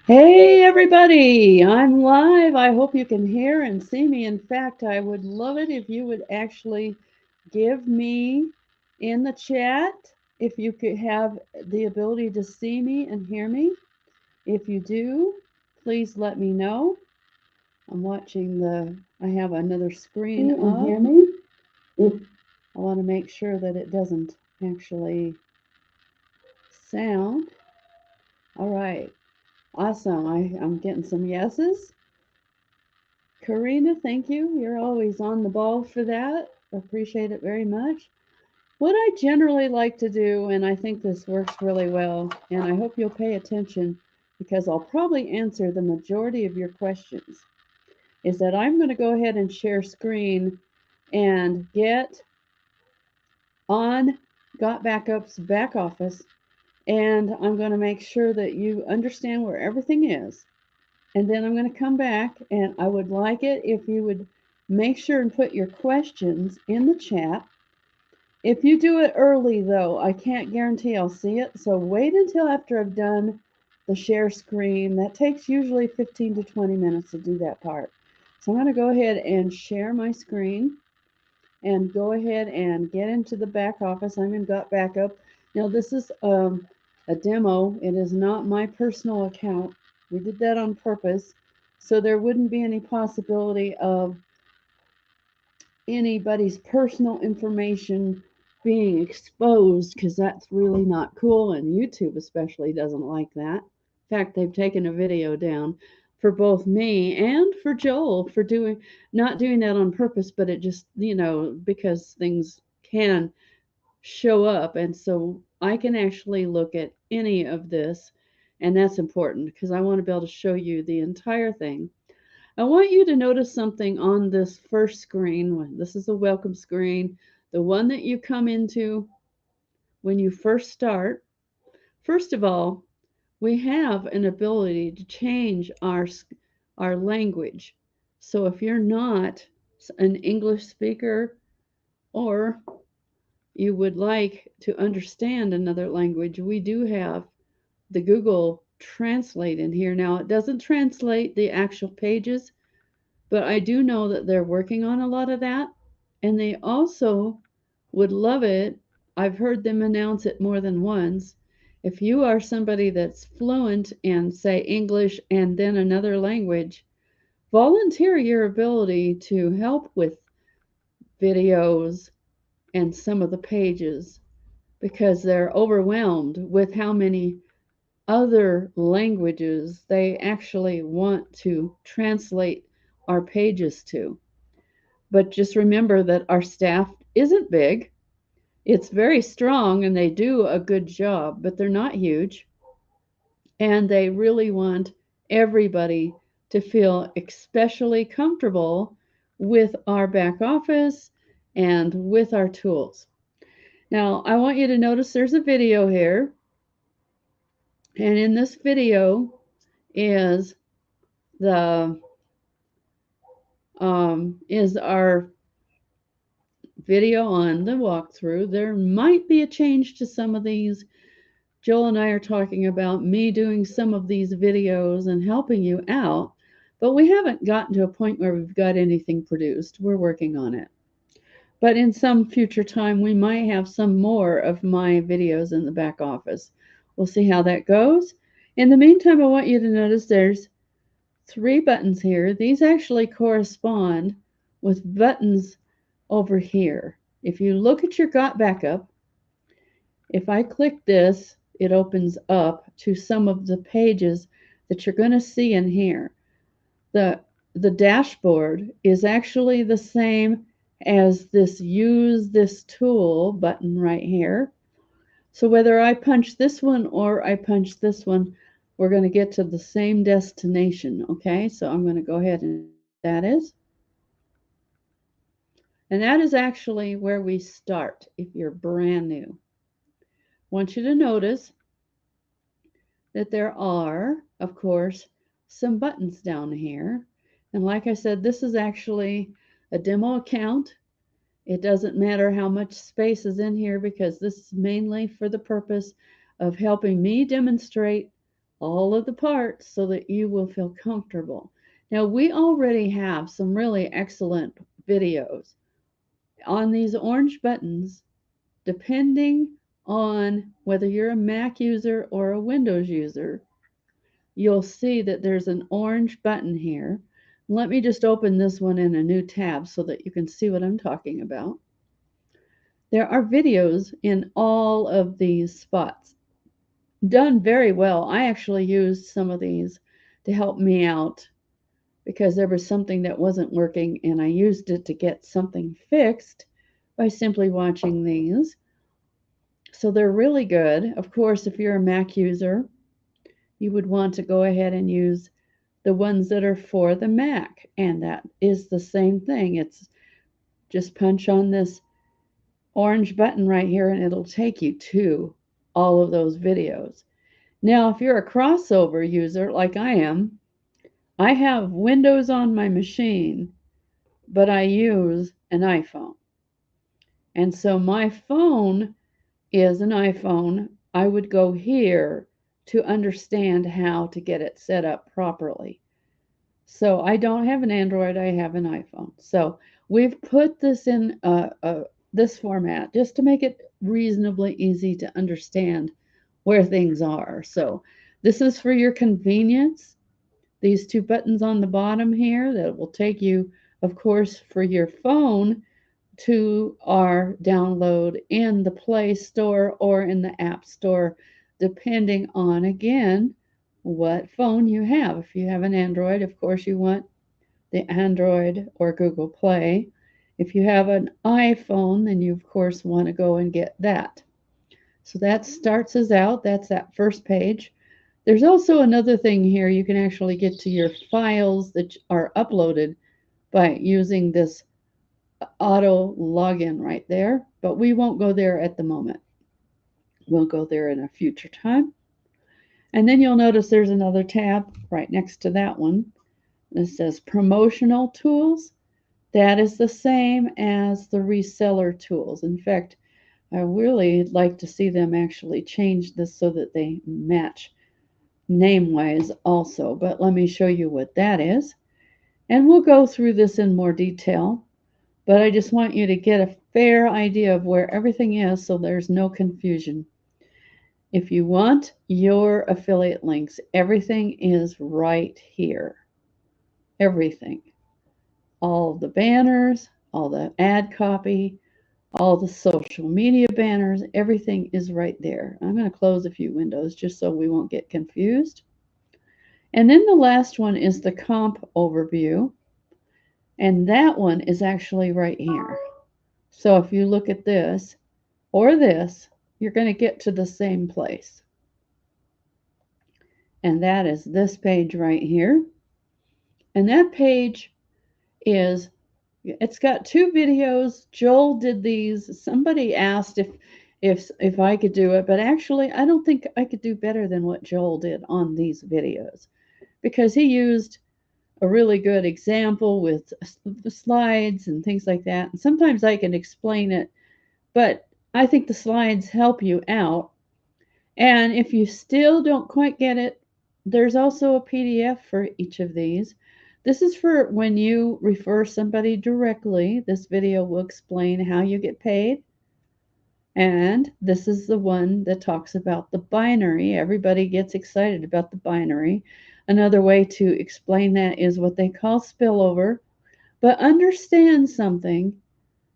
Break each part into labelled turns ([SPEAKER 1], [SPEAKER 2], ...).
[SPEAKER 1] Hey everybody, I'm live. I hope you can hear and see me. In fact, I would love it if you would actually give me in the chat if you could have the ability to see me and hear me. If you do, please let me know. I have another screen
[SPEAKER 2] And
[SPEAKER 1] up.
[SPEAKER 2] hear me? If
[SPEAKER 1] I want to make sure that it doesn't actually sound. All right, awesome. I'm getting some yeses. Karina, thank you. You're always on the ball for that. Appreciate it very much. What I generally like to do, and I think this works really well, and I hope you'll pay attention because I'll probably answer the majority of your questions, is that I'm going to go ahead and share screen and get on Got Backup's back office, and I'm going to make sure that you understand where everything is. And then I'm going to come back, and I would like it if you would make sure and put your questions in the chat. If you do it early, though, I can't guarantee I'll see it. So wait until after I've done the share screen. That takes usually 15 to 20 minutes to do that part. So I'm going to go ahead and share my screen and go ahead and get into the back office. I'm in Got Backup. Now, this is a demo. It is not my personal account. We did that on purpose so there wouldn't be any possibility of anybody's personal information being exposed because that's really not cool, and YouTube especially doesn't like that. In fact, they've taken a video down for both me and for Joel for doing not doing that on purpose, but it just, because things can show up, and so I can actually look at any of this, and that's important because I want to be able to show you the entire thing. I want you to notice something on this first screen. This is a welcome screen, the one that you come into when you first start. First of all, we have an ability to change our language. So if you're not an English speaker or you would like to understand another language, we do have the Google Translate in here. Now, it doesn't translate the actual pages, but I do know that they're working on a lot of that. And they also would love it. I've heard them announce it more than once. If you are somebody that's fluent in, say, English and then another language, volunteer your ability to help with videos and some of the pages because they're overwhelmed with how many other languages they actually want to translate our pages to. But just remember that our staff isn't big. It's very strong and they do a good job, but they're not huge. And they really want everybody to feel especially comfortable with our back office and with our tools. Now, I want you to notice there's a video here. And in this video is the is our video on the walkthrough. There might be a change to some of these. Joel and I are talking about me doing some of these videos and helping you out, but we haven't gotten to a point where we've got anything produced. We're working on it. But in some future time, we might have some more of my videos in the back office. We'll see how that goes. In the meantime, I want you to notice there's three buttons here. These actually correspond with buttons over here. If you look at your Got Backup, if I click this, it opens up to some of the pages that you're going to see in here. The, the dashboard is actually the same as this Use This Tool button right here. So whether I punch this one or I punch this one, we're going to get to the same destination, okay? So I'm going to go ahead and show you what that is. And that is actually where we start if you're brand new. I want you to notice that there are, of course, some buttons down here. And like I said, this is actually a demo account. It doesn't matter how much space is in here because this is mainly for the purpose of helping me demonstrate all of the parts so that you will feel comfortable. Now, we already have some really excellent videos on these orange buttons, depending on whether you're a Mac user or a Windows user. You'll see that there's an orange button here. Let me just open this one in a new tab so that you can see what I'm talking about. There are videos in all of these spots, done very well. I actually used some of these to help me out because there was something that wasn't working, and I used it to get something fixed by simply watching these. So they're really good. Of course, if you're a Mac user, you would want to go ahead and use the ones that are for the Mac, and that is the same thing. It's just punch on this orange button right here and it'll take you to all of those videos. Now, if you're a crossover user like I am, I have Windows on my machine, but I use an iPhone. And so my phone is an iPhone. I would go here to understand how to get it set up properly. So I don't have an Android, I have an iPhone. So we've put this in this format just to make it reasonably easy to understand where things are. So this is for your convenience. These two buttons on the bottom here that will take you, of course, for your phone to our download in the Play Store or in the App Store, depending on, again, what phone you have. If you have an Android, of course, you want the Android or Google Play. If you have an iPhone, then you, of course, want to go and get that. So that starts us out. That's that first page. There's also another thing here. You can actually get to your files that are uploaded by using this auto login right there, but we won't go there at the moment. We'll go there in a future time. And then you'll notice there's another tab right next to that one that says promotional tools. That is the same as the reseller tools. In fact, I really like to see them actually change this so that they match name-wise also. But let me show you what that is. And we'll go through this in more detail. But I just want you to get a fair idea of where everything is so there's no confusion. If you want your affiliate links, everything is right here. Everything. All the banners, all the ad copy, all the social media banners, everything is right there. I'm going to close a few windows just so we won't get confused. And then the last one is the comp overview. And that one is actually right here. So if you look at this or this, you're going to get to the same place. And that is this page right here. And that page is, it's got two videos. Joel did these. Somebody asked if I could do it, but actually I don't think I could do better than what Joel did on these videos, because he used a really good example with the slides and things like that. And sometimes I can explain it, but I think the slides help you out. And if you still don't quite get it, there's also a PDF for each of these. This is for when you refer somebody directly. This video will explain how you get paid. And this is the one that talks about the binary. Everybody gets excited about the binary. Another way to explain that is what they call spillover. But understand something.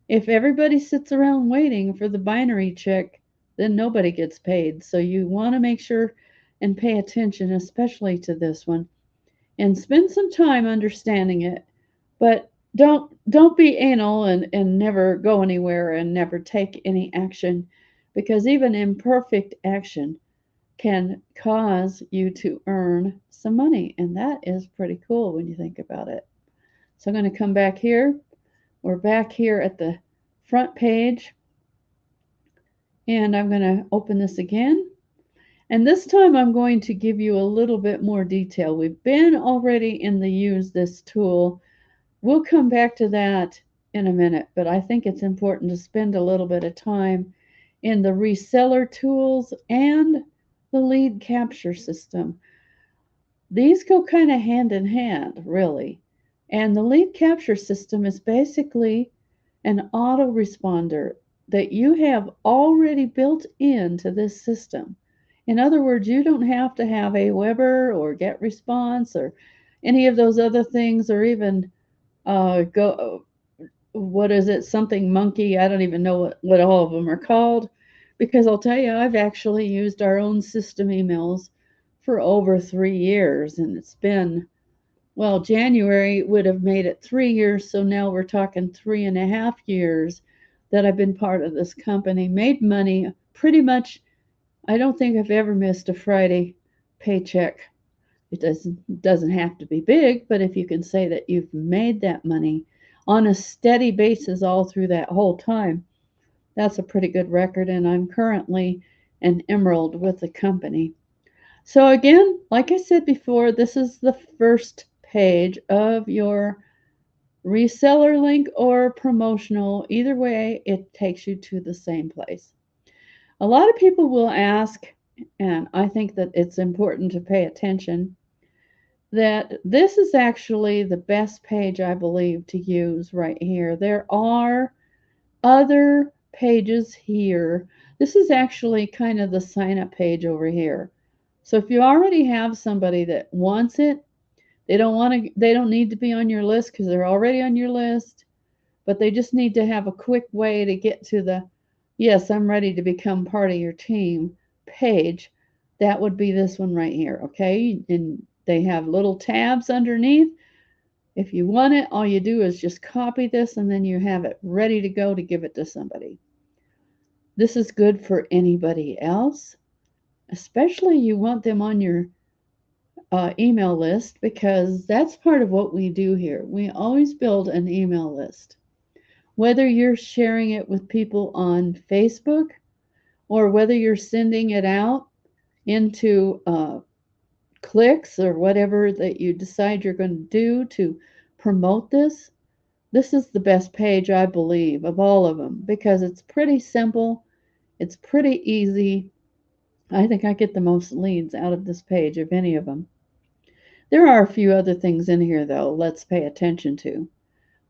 [SPEAKER 1] If everybody sits around waiting for the binary check, then nobody gets paid. So you want to make sure and pay attention, especially to this one, and spend some time understanding it. But don't be anal and never go anywhere and never take any action, because even imperfect action can cause you to earn some money, and that is pretty cool when you think about it. So I'm going to come back here. We're back here at the front page, and I'm going to open this again. And this time I'm going to give you a little bit more detail. We've been already in the use this tool. We'll come back to that in a minute, but I think it's important to spend a little bit of time in the reseller tools and the lead capture system. These go kind of hand in hand, really. And the lead capture system is basically an autoresponder that you have already built into this system. In other words, you don't have to have Aweber or GetResponse or any of those other things, or even go what is it, something monkey. I don't even know what all of them are called, because I'll tell you, I've actually used our own system emails for over 3 years, and it's been, well, January would have made it 3 years, so now we're talking 3.5 years that I've been part of this company, made money pretty much. I don't think I've ever missed a Friday paycheck. It doesn't have to be big, but if you can say that you've made that money on a steady basis all through that whole time, that's a pretty good record. And I'm currently an emerald with the company. So again, like I said before, this is the first page of your reseller link or promotional. Either way, it takes you to the same place. A lot of people will ask, and I think that it's important to pay attention, that this is actually the best page, I believe, to use right here. There are other pages here. This is actually kind of the sign up page over here. So if you already have somebody that wants it, they don't need to be on your list because they're already on your list, but they just need to have a quick way to get to the yes, I'm ready to become part of your team page. That would be this one right here, okay? And they have little tabs underneath. If you want it, all you do is just copy this and then you have it ready to go to give it to somebody. This is good for anybody else, especially you want them on your email list, because that's part of what we do here. We always build an email list. Whether you're sharing it with people on Facebook or whether you're sending it out into clicks or whatever that you decide you're going to do to promote this, this is the best page, I believe, of all of them, because it's pretty simple. It's pretty easy. I think I get the most leads out of this page of any of them. There are a few other things in here, though, let's pay attention to.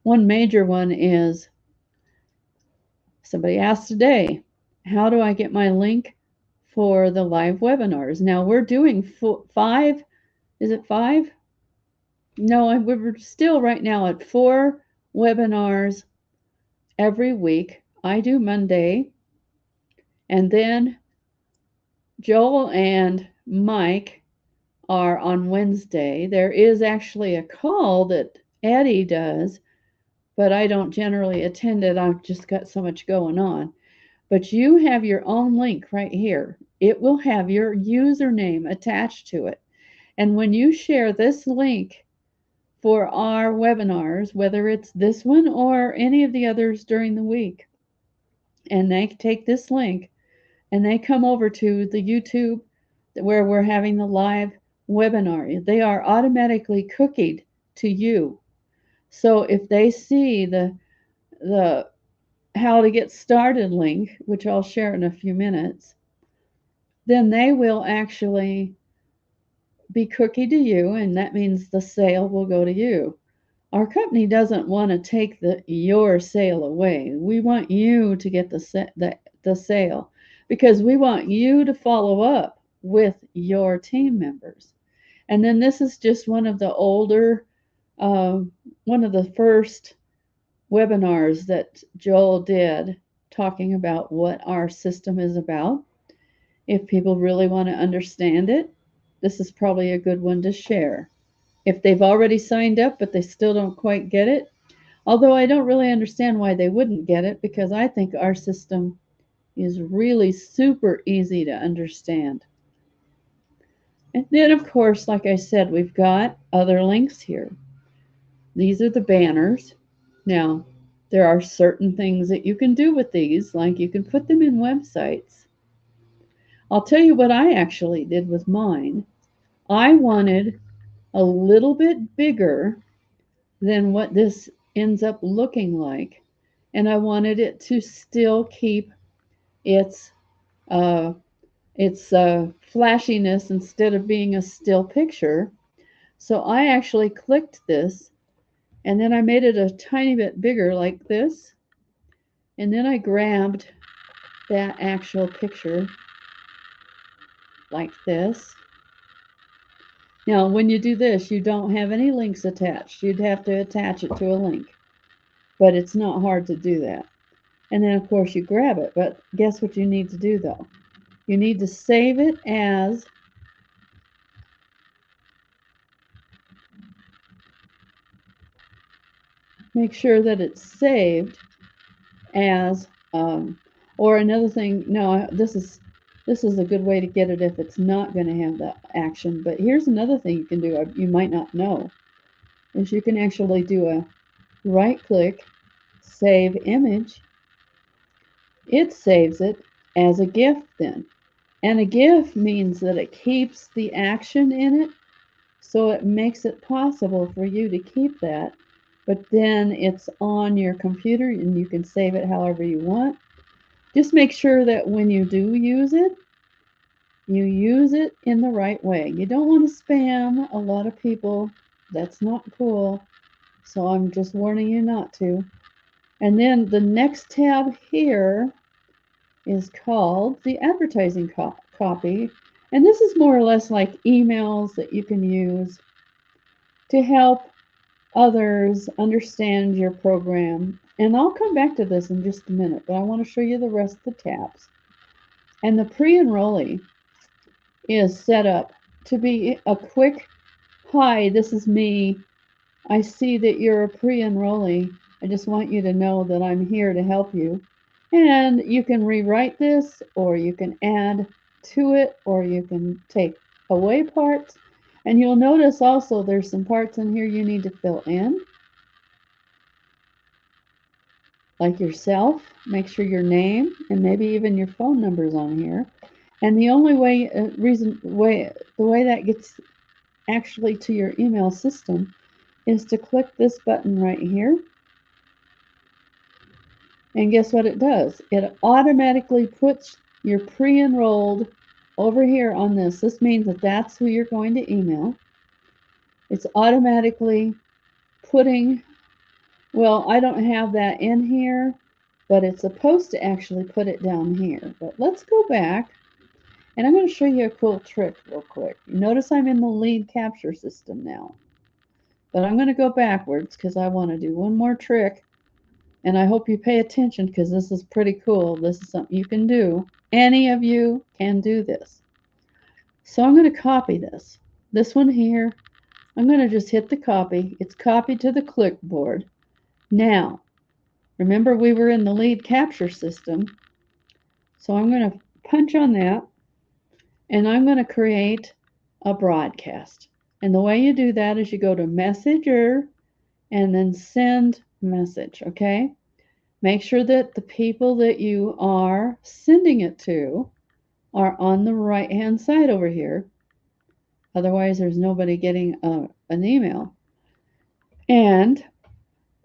[SPEAKER 1] One major one is somebody asked today, how do I get my link for the live webinars? Now we're doing 5. Is it 5? No, we're still right now at 4 webinars every week. I do Monday, and then Joel and Mike are on Wednesday. There is actually a call that Eddie does, but I don't generally attend it. I've just got so much going on. But you have your own link right here. It will have your username attached to it. And when you share this link for our webinars, whether it's this one or any of the others during the week, and they take this link and they come over to the YouTube where we're having the live webinar, they are automatically cookied to you. So if they see the how to get started link, which I'll share in a few minutes, then they will actually be cookie to you, and that means the sale will go to you. Our company doesn't want to take your sale away. We want you to get the sale, because we want you to follow up with your team members. And then this is just one of the older, one of the first webinars that Joel did, talking about what our system is about. If people really want to understand it, this is probably a good one to share. If they've already signed up but they still don't quite get it, although I don't really understand why they wouldn't get it, because I think our system is really super easy to understand. And then, of course, like I said, we've got other links here. These are the banners. Now, there are certain things that you can do with these, like you can put them in websites. I'll tell you what I actually did with mine. I wanted a little bit bigger than what this ends up looking like, and I wanted it to still keep its flashiness instead of being a still picture. So I actually clicked this, and then I made it a tiny bit bigger like this, and then I grabbed that actual picture like this. Now, when you do this, you don't have any links attached. You'd have to attach it to a link, but it's not hard to do that. And then, of course, you grab it. But guess what you need to do, though? You need to save it as make sure that it's saved as or another thing. No, this is a good way to get it if it's not going to have the action. But here's another thing you can do. You might not know is you can actually do a right click, save image. It saves it as a GIF then. And a GIF means that it keeps the action in it, so it makes it possible for you to keep that, but then it's on your computer and you can save it however you want. Just make sure that when you do use it, you use it in the right way. You don't want to spam a lot of people. That's not cool. So I'm just warning you not to. And then the next tab here is called the advertising copy. And this is more or less like emails that you can use to help others understand your program. And I'll come back to this in just a minute, but I want to show you the rest of the tabs. And the pre-enrollee is set up to be a quick, hi, this is me. I see that you're a pre-enrollee. I just want you to know that I'm here to help you. And you can rewrite this, or you can add to it, or you can take away parts. And you'll notice also there's some parts in here you need to fill in, like yourself. Make sure your name and maybe even your phone number is on here. And the only way, the way that gets actually to your email system is to click this button right here. And guess what it does? It automatically puts your pre-enrolled over here on this. This means that that's who you're going to email. It's automatically putting, well, I don't have that in here, but it's supposed to actually put it down here. But let's go back, and I'm going to show you a cool trick real quick. Notice I'm in the lead capture system now. But I'm going to go backwards because I want to do one more trick. And I hope you pay attention because this is pretty cool. This is something you can do. Any of you can do this. So I'm going to copy this. This one here, I'm going to just hit the copy. It's copied to the clipboard. Now, remember we were in the lead capture system. So I'm going to punch on that. And I'm going to create a broadcast. And the way you do that is you go to Messenger and then Send Message, okay? Make sure that the people that you are sending it to are on the right-hand side over here. Otherwise, there's nobody getting an email. And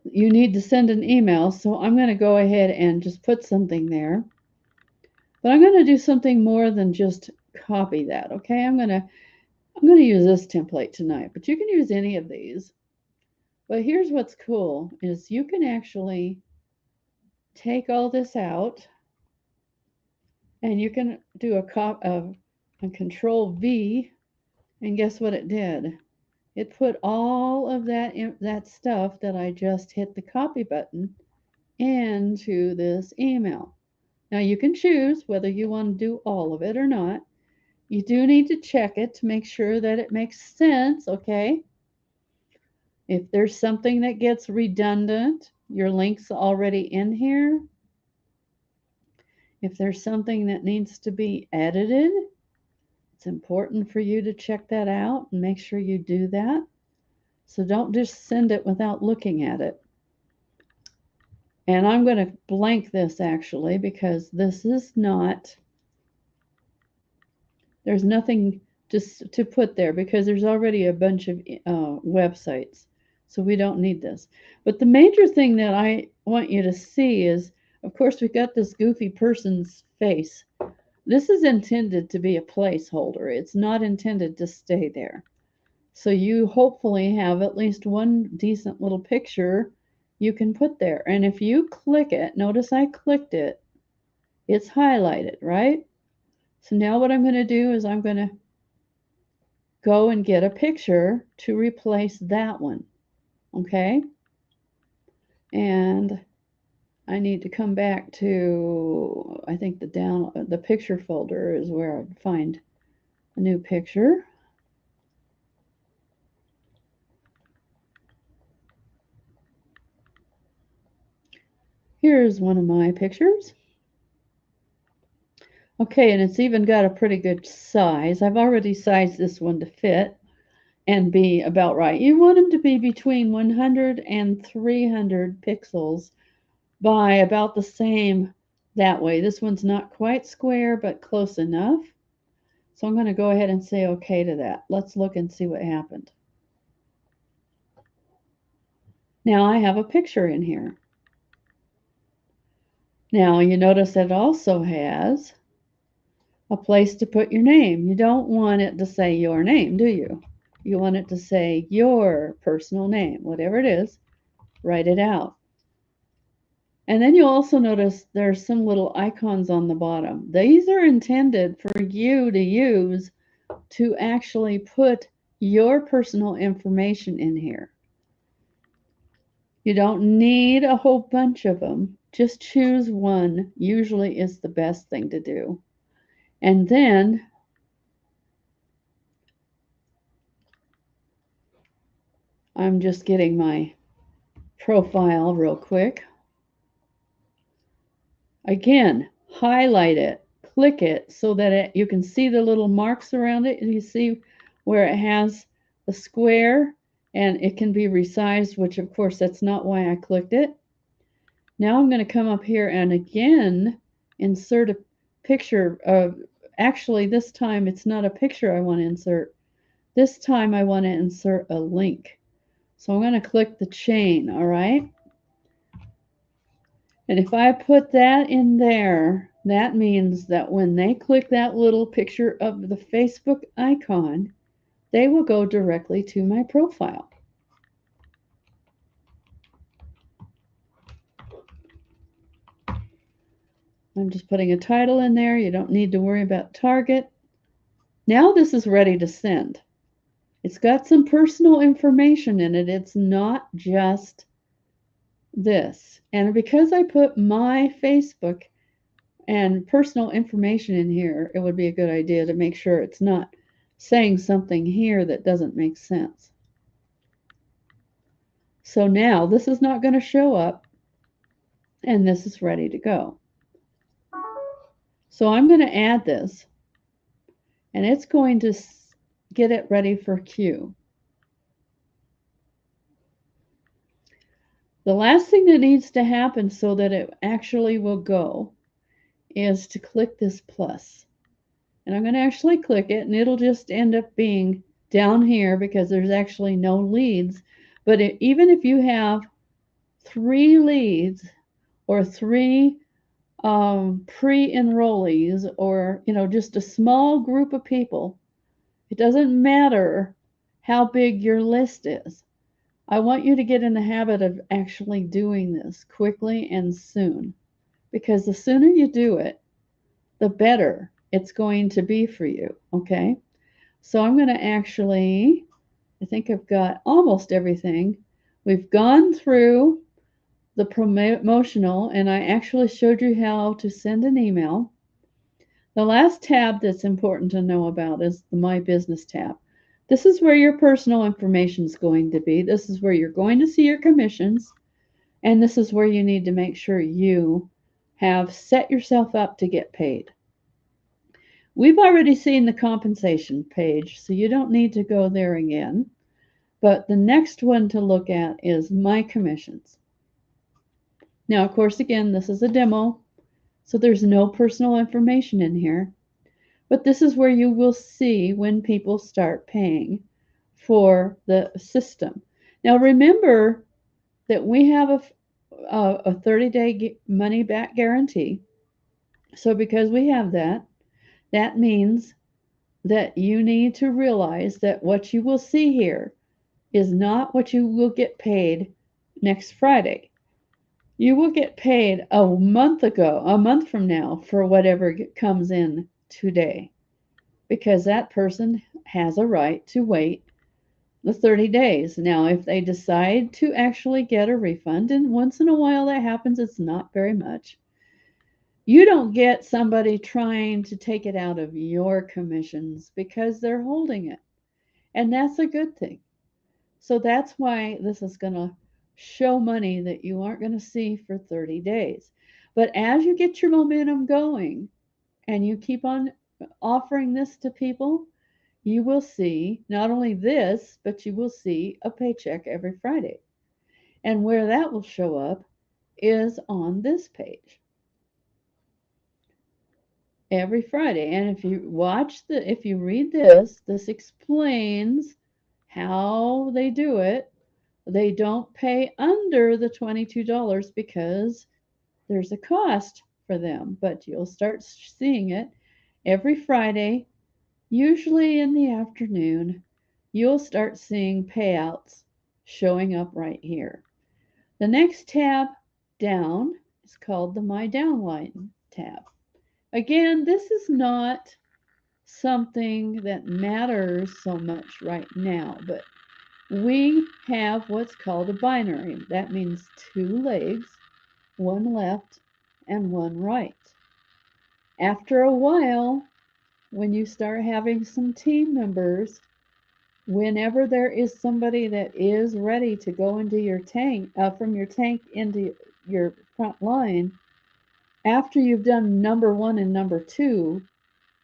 [SPEAKER 1] you need to send an email, so I'm going to go ahead and just put something there. But I'm going to do something more than just copy that, okay? I'm going to use this template tonight, but you can use any of these. But here's what's cool is you can actually take all this out, and you can do a Control V, and guess what it did? It put all of that stuff that I just hit the copy button into this email. Now you can choose whether you want to do all of it or not. You do need to check it to make sure that it makes sense, okay? If there's something that gets redundant, your link's already in here. If there's something that needs to be edited, it's important for you to check that out and make sure you do that. So don't just send it without looking at it. And I'm going to blank this actually because this is not, there's nothing just to put there because there's already a bunch of websites. So we don't need this. But the major thing that I want you to see is, of course, we've got this goofy person's face. This is intended to be a placeholder. It's not intended to stay there. So you hopefully have at least one decent little picture you can put there. And if you click it, notice I clicked it, it's highlighted, right? So now what I'm going to do is I'm going to go and get a picture to replace that one. Okay? And I need to come back to, I think the picture folder is where I'd find a new picture. Here's one of my pictures. Okay, and it's even got a pretty good size. I've already sized this one to fit and be about right. You want them to be between 100 and 300 pixels by about the same that way. This one's not quite square, but close enough. So I'm going to go ahead and say okay to that. Let's look and see what happened. Now I have a picture in here. Now you notice it also has a place to put your name. You don't want it to say your name, do you? You want it to say your personal name, whatever it is, write it out. And then you'll also notice there's some little icons on the bottom. These are intended for you to use to actually put your personal information in here. You don't need a whole bunch of them. Just choose one, usually is the best thing to do. And then I'm just getting my profile real quick. Again, highlight it, click it so that you can see the little marks around it, and you see where it has the square, and it can be resized, which of course that's not why I clicked it. Now I'm going to come up here and again insert a picture of, actually this time it's not a picture I want to insert. This time I want to insert a link. So I'm going to click the chain, all right? And if I put that in there, that means that when they click that little picture of the Facebook icon, they will go directly to my profile. I'm just putting a title in there. You don't need to worry about target. Now this is ready to send. It's got some personal information in it. It's not just this. And because I put my Facebook and personal information in here, it would be a good idea to make sure it's not saying something here that doesn't make sense. So now this is not going to show up, and this is ready to go. So I'm going to add this, and it's going to get it ready for queue. The last thing that needs to happen so that it actually will go is to click this plus. And I'm going to actually click it, and it'll just end up being down here because there's actually no leads. But even if you have 3 leads or 3 pre-enrollees, or just a small group of people, it doesn't matter how big your list is. I want you to get in the habit of actually doing this quickly and soon, because the sooner you do it, the better it's going to be for you. Okay, so I'm going to actually, I think I've got almost everything. We've gone through the promotional, and I actually showed you how to send an email. The last tab that's important to know about is the My Business tab. This is where your personal information is going to be. This is where you're going to see your commissions, and this is where you need to make sure you have set yourself up to get paid. We've already seen the compensation page, so you don't need to go there again. But the next one to look at is My Commissions. Now, of course, again, this is a demo, so there's no personal information in here. But this is where you will see when people start paying for the system. Now, remember that we have a 30-day money-back guarantee. So because we have that, that means that you need to realize that what you will see here is not what you will get paid next Friday. You will get paid a month from now, for whatever comes in today, because that person has a right to wait the 30 days. Now, if they decide to actually get a refund, and once in a while that happens, it's not very much, you don't get somebody trying to take it out of your commissions because they're holding it. And that's a good thing. So that's why this is going to show money that you aren't going to see for 30 days. But as you get your momentum going and you keep on offering this to people, you will see not only this, but you will see a paycheck every Friday. And where that will show up is on this page every Friday. And if you if you read this, this explains how they do it. They don't pay under the $22 because there's a cost for them, but you'll start seeing it every Friday, usually in the afternoon. You'll start seeing payouts showing up right here. The next tab down is called the My Downline tab. Again, this is not something that matters so much right now, but we have what's called a binary. That means two legs, one left and one right. After a while, when you start having some team members, whenever there is somebody that is ready to go into your tank, from your tank into your front line, after you've done number one and number two,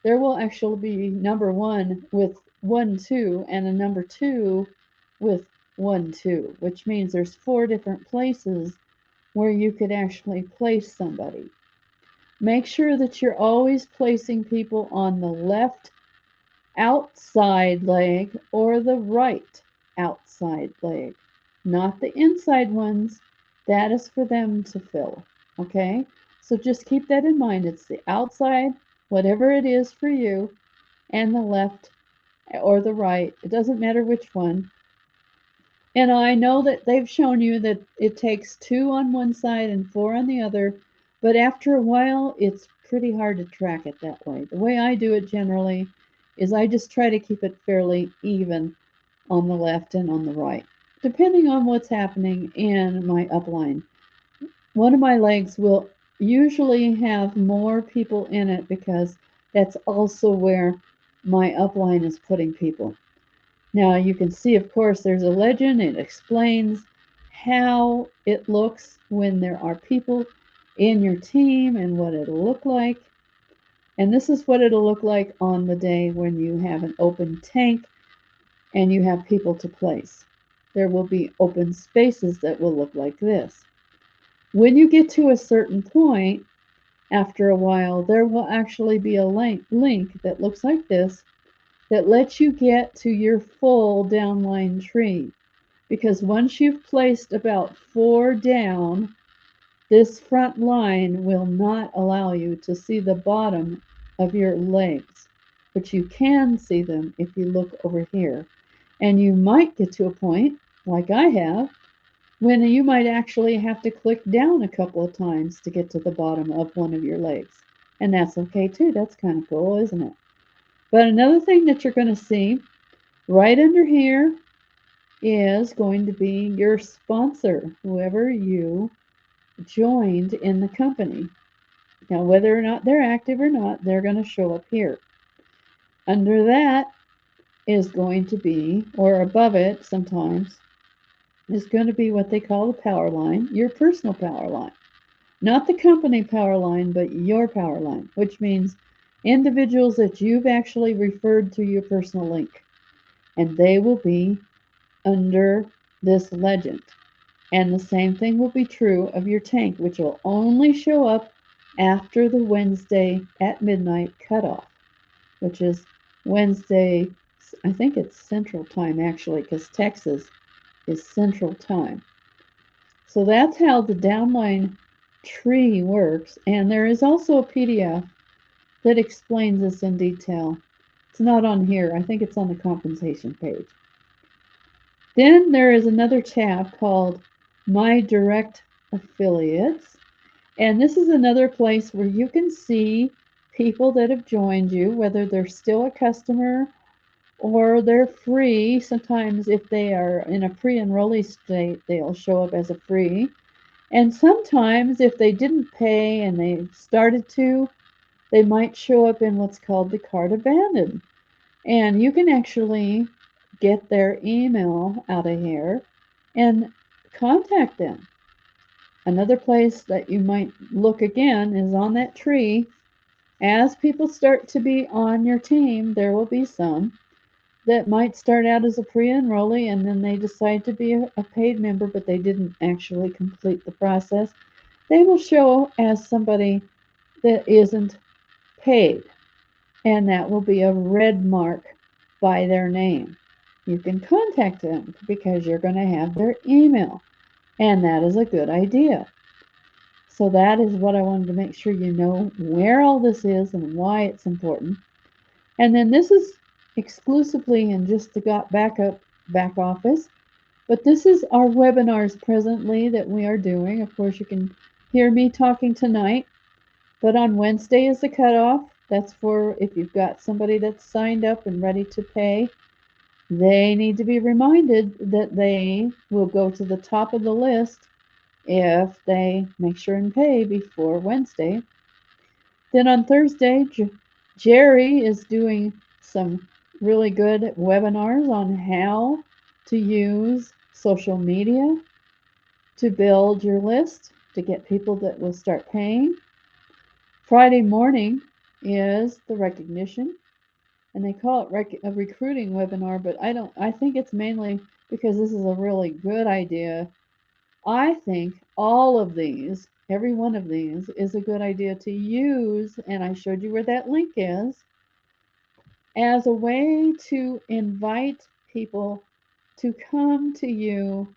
[SPEAKER 1] there will actually be number one with 1-2 and a number two with 1-2, which means there's 4 different places where you could actually place somebody. Make sure that you're always placing people on the left outside leg or the right outside leg, not the inside ones. That is for them to fill. Okay, so just keep that in mind. It's the outside, whatever it is for you, and the left or the right. It doesn't matter which one. And I know that they've shown you that it takes 2 on one side and 4 on the other, but after a while, it's pretty hard to track it that way. The way I do it generally is I just try to keep it fairly even on the left and on the right, depending on what's happening in my upline. One of my legs will usually have more people in it because that's also where my upline is putting people. Now you can see, of course, there's a legend. It explains how it looks when there are people in your team and what it'll look like. And this is what it'll look like on the day when you have an open tank and you have people to place. There will be open spaces that will look like this. When you get to a certain point, after a while, there will actually be a link that looks like this that lets you get to your full downline tree. Because once you've placed about 4 down, this front line will not allow you to see the bottom of your legs, but you can see them if you look over here. And you might get to a point, like I have, when you might actually have to click down a couple of times to get to the bottom of one of your legs. And that's okay too. That's kind of cool, isn't it? But another thing that you're going to see right under here is going to be your sponsor, whoever you joined in the company. Now, whether or not they're active or not, they're going to show up here. Under that is going to be, or above it sometimes, is going to be what they call the power line, your personal power line. Not the company power line, but your power line, which means individuals that you've actually referred to your personal link. And they will be under this legend. And the same thing will be true of your tank, which will only show up after the Wednesday at midnight cutoff, which is Wednesday, I think it's Central Time actually, because Texas is Central Time. So that's how the downline tree works. And there is also a PDF that explains this in detail. It's not on here. I think it's on the compensation page. Then there is another tab called My Direct Affiliates. And this is another place where you can see people that have joined you, whether they're still a customer or they're free. Sometimes if they are in a pre-enrollee state, they'll show up as a free. And sometimes if they didn't pay and they started to, they might show up in what's called the cart abandoned. And you can actually get their email out of here and contact them. Another place that you might look again is on that tree. As people start to be on your team, there will be some that might start out as a pre-enrollee and then they decide to be a paid member, but they didn't actually complete the process. They will show as somebody that isn't paid, and that will be a red mark by their name. You can contact them because you're going to have their email, and that is a good idea. So that is what I wanted to make sure you know where all this is and why it's important. And then this is exclusively in just the Got Backup back office, but this is our webinars presently that we are doing. Of course, you can hear me talking tonight, but on Wednesday is the cutoff. That's for if you've got somebody that's signed up and ready to pay. They need to be reminded that they will go to the top of the list if they make sure and pay before Wednesday. Then on Thursday, Jerry is doing some really good webinars on how to use social media to build your list to get people that will start paying. Friday morning is the recognition, and they call it a recruiting webinar, but I think it's mainly because this is a really good idea. I think all of these, every one of these, is a good idea to use, and I showed you where that link is, as a way to invite people to come to you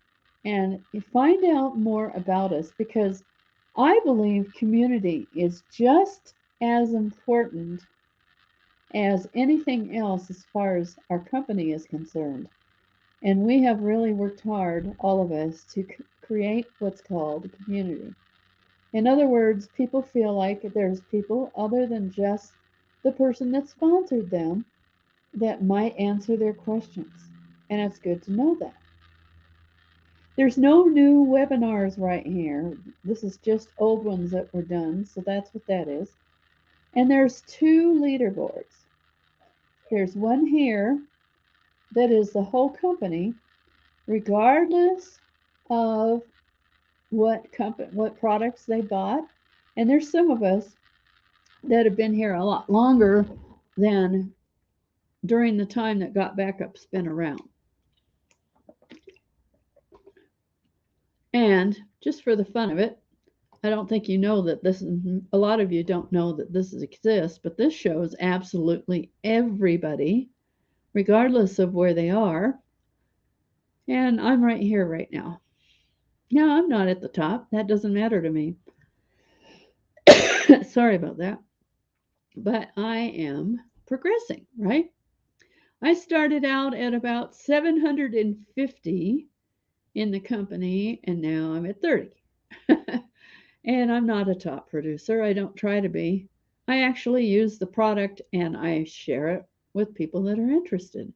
[SPEAKER 1] and find out more about us, because I believe community is just as important as anything else as far as our company is concerned. And we have really worked hard, all of us, to create what's called a community. In other words, people feel like there's people other than just the person that sponsored them that might answer their questions. And it's good to know that. There's no new webinars right here. This is just old ones that were done, so that's what that is. And there's two leaderboards. There's one here that is the whole company, regardless of what products they bought. And there's some of us that have been here a lot longer than during the time that Got Backup's been around. And just for the fun of it, I don't think you know that this is, a lot of you don't know that this exists, but this shows absolutely everybody, regardless of where they are. And I'm right here right now. No, I'm not at the top. That doesn't matter to me. Sorry about that. But I am progressing, right? I started out at about 750 in the company, and now I'm at 30. And I'm not a top producer. I don't try to be. I actually use the product and I share it with people that are interested.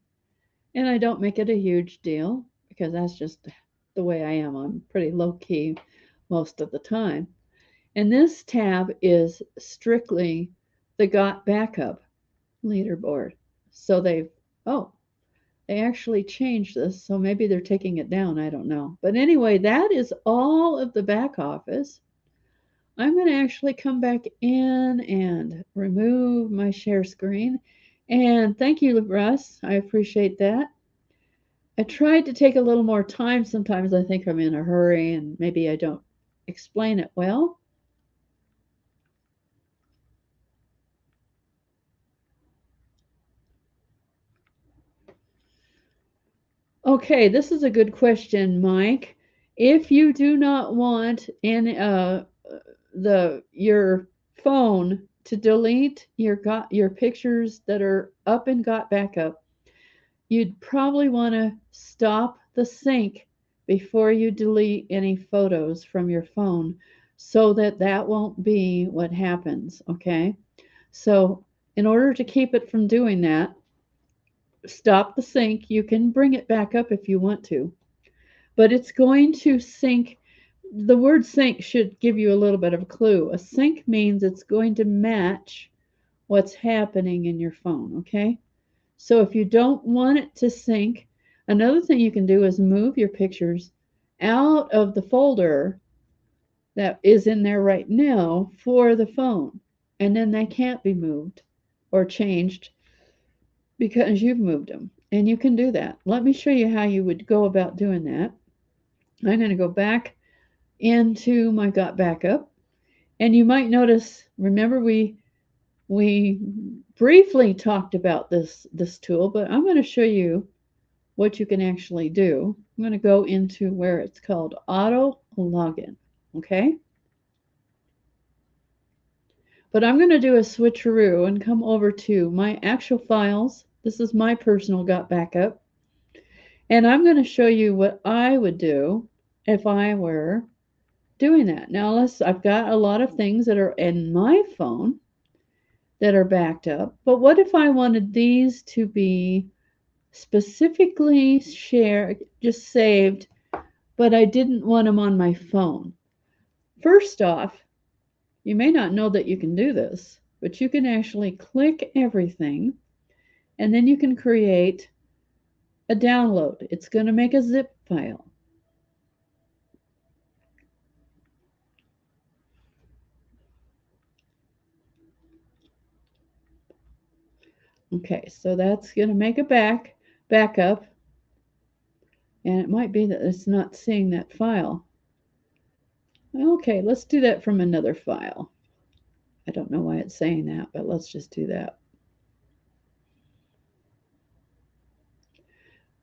[SPEAKER 1] And I don't make it a huge deal because that's just the way I am. I'm pretty low key most of the time. And this tab is strictly the Got Backup leaderboard. So they actually changed this. So maybe they're taking it down. I don't know. But anyway, that is all of the back office. I'm going to actually come back in and remove my share screen. And thank you, Russ. I appreciate that. I tried to take a little more time. Sometimes I think I'm in a hurry and maybe I don't explain it well. Okay, this is a good question, Mike. If you do not want your phone to delete your pictures that are up and got backup, you'd probably want to stop the sync before you delete any photos from your phone so that that won't be what happens, okay? So, in order to keep it from doing that, stop the sync. You can bring it back up if you want to, but it's going to sync. The word sync should give you a little bit of a clue. A sync means it's going to match what's happening in your phone, okay? So if you don't want it to sync, another thing you can do is move your pictures out of the folder that is in there right now for the phone. And then they can't be moved or changed because you've moved them. And you can do that. Let me show you how you would go about doing that. I'm going to go back into my Got Backup. And you might notice, remember we briefly talked about this tool, but I'm going to show you what you can actually do. I'm going to go into where it's called Auto Login, okay? But I'm going to do a switcheroo and come over to my actual files. This is my personal Got Backup. And I'm going to show you what I would do if I were doing that. Now, I've got a lot of things that are in my phone that are backed up, but what if I wanted these to be specifically shared, just saved, but I didn't want them on my phone? First off, you may not know that you can do this, but you can actually click everything and then you can create a download. It's going to make a zip file. Okay, so that's going to make a backup, and it might be that it's not seeing that file. Okay, let's do that from another file. I don't know why it's saying that, but let's just do that.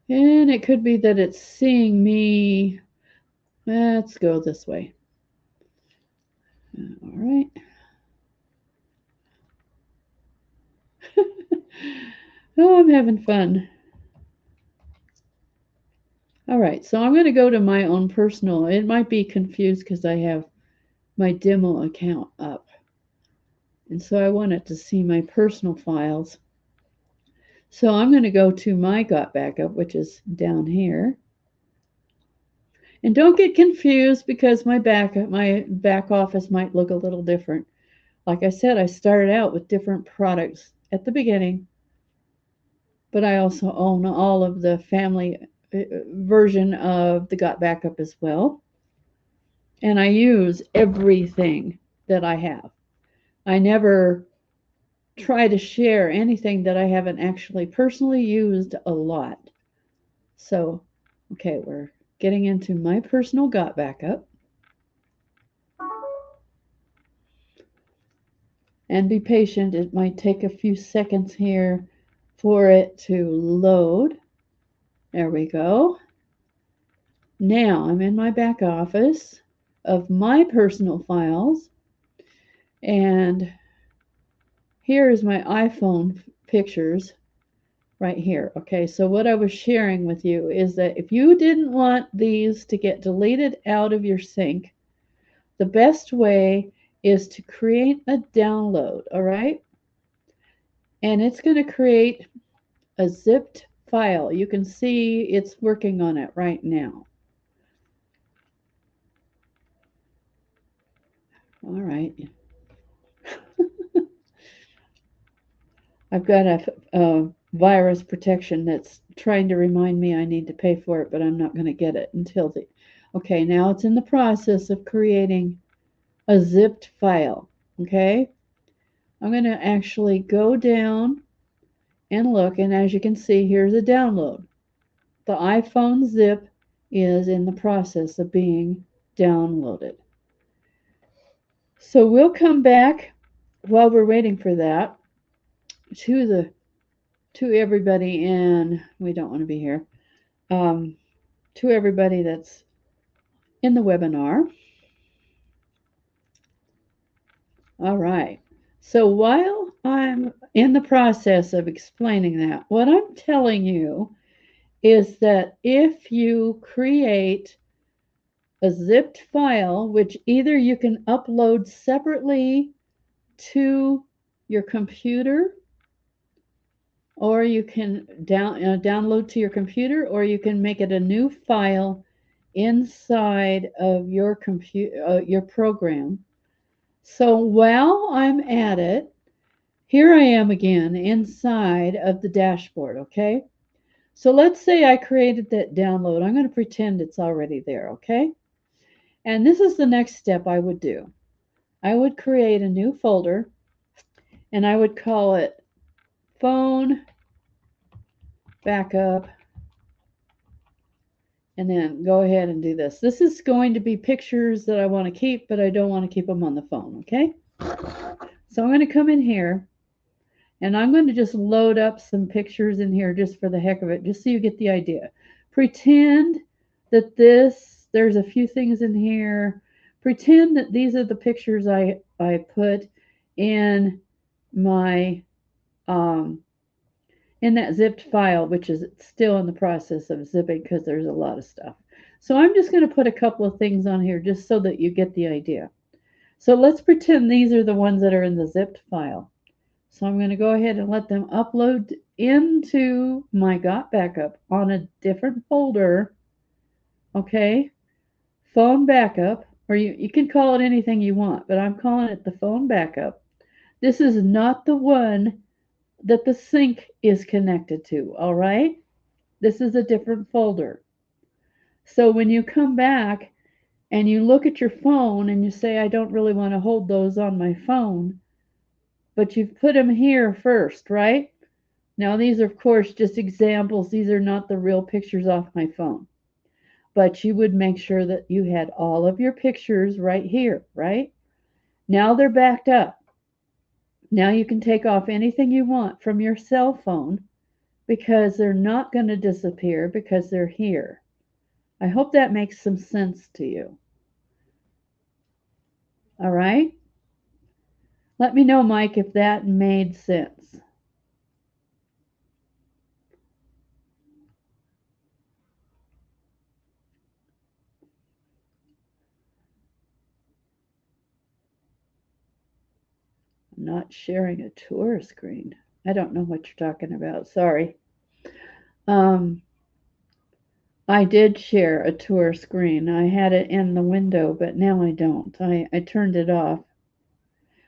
[SPEAKER 1] And it could be that it's seeing me. Let's go this way. All right. Oh, I'm having fun. All right, so I'm going to go to my own personal. It might be confused because I have my demo account up. And so I want it to see my personal files. So I'm going to go to my Got Backup, which is down here. And don't get confused because my back office might look a little different. Like I said, I started out with different products at the beginning, but I also own all of the family version of the Got Backup as well. And I use everything that I have. I never try to share anything that I haven't actually personally used a lot. So, okay, we're getting into my personal Got Backup. And be patient, it might take a few seconds here for it to load. There we go. Now I'm in my back office of my personal files, and here is my iPhone pictures right here. Okay, so what I was sharing with you is that if you didn't want these to get deleted out of your sync, the best way is to create a download, all right? And it's going to create a zipped file. You can see it's working on it right now. All right. I've got a virus protection that's trying to remind me I need to pay for it, but I'm not going to get it until the. Okay, now it's in the process of creating a zipped file. Okay, I'm going to actually go down and look, and as you can see, here's a download. The iPhone zip is in the process of being downloaded. So we'll come back while we're waiting for that to everybody, and we don't want to be here, to everybody that's in the webinar. All right. So while I'm in the process of explaining that, what I'm telling you is that if you create a zipped file, which either you can upload separately to your computer, or you can download to your computer, or you can make it a new file inside of your your program. So while I'm at it, here I am again inside of the dashboard, okay? So let's say I created that download. I'm going to pretend it's already there, okay? And this is the next step I would do. I would create a new folder and I would call it phone backup, and then go ahead and do this. This is going to be pictures that I want to keep, but I don't want to keep them on the phone, okay? So I'm going to come in here and I'm going to just load up some pictures in here just for the heck of it, just so you get the idea. Pretend that there's a few things in here. Pretend that these are the pictures I put in my in that zipped file, which is still in the process of zipping because there's a lot of stuff. So I'm just going to put a couple of things on here just so that you get the idea. So let's pretend these are the ones that are in the zipped file. So I'm going to go ahead and let them upload into my Got Backup on a different folder. Okay, phone backup, or you can call it anything you want, but I'm calling it the phone backup. This is not the one that the sync is connected to, all right? This is a different folder. So when you come back and you look at your phone and you say, I don't really want to hold those on my phone, but you've put them here first, right? Now, these are, of course, just examples. These are not the real pictures off my phone. But you would make sure that you had all of your pictures right here, right? Now they're backed up. Now you can take off anything you want from your cell phone because they're not going to disappear because they're here. I hope that makes some sense to you. All right? Let me know, Mike, if that made sense. I'm not sharing a tour screen. I don't know what you're talking about. Sorry. I did share a tour screen. I had it in the window, but now I don't. I turned it off.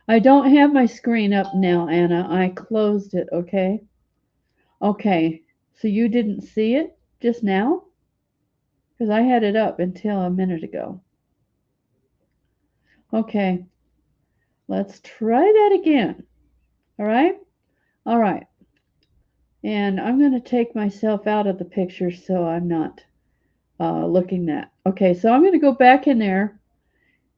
[SPEAKER 1] I don't have my screen up now, Anna. I closed it, okay? Okay, so you didn't see it just now? Because I had it up until a minute ago. Okay, let's try that again. All right? All right. And I'm going to take myself out of the picture so I'm not looking that. Okay, so I'm going to go back in there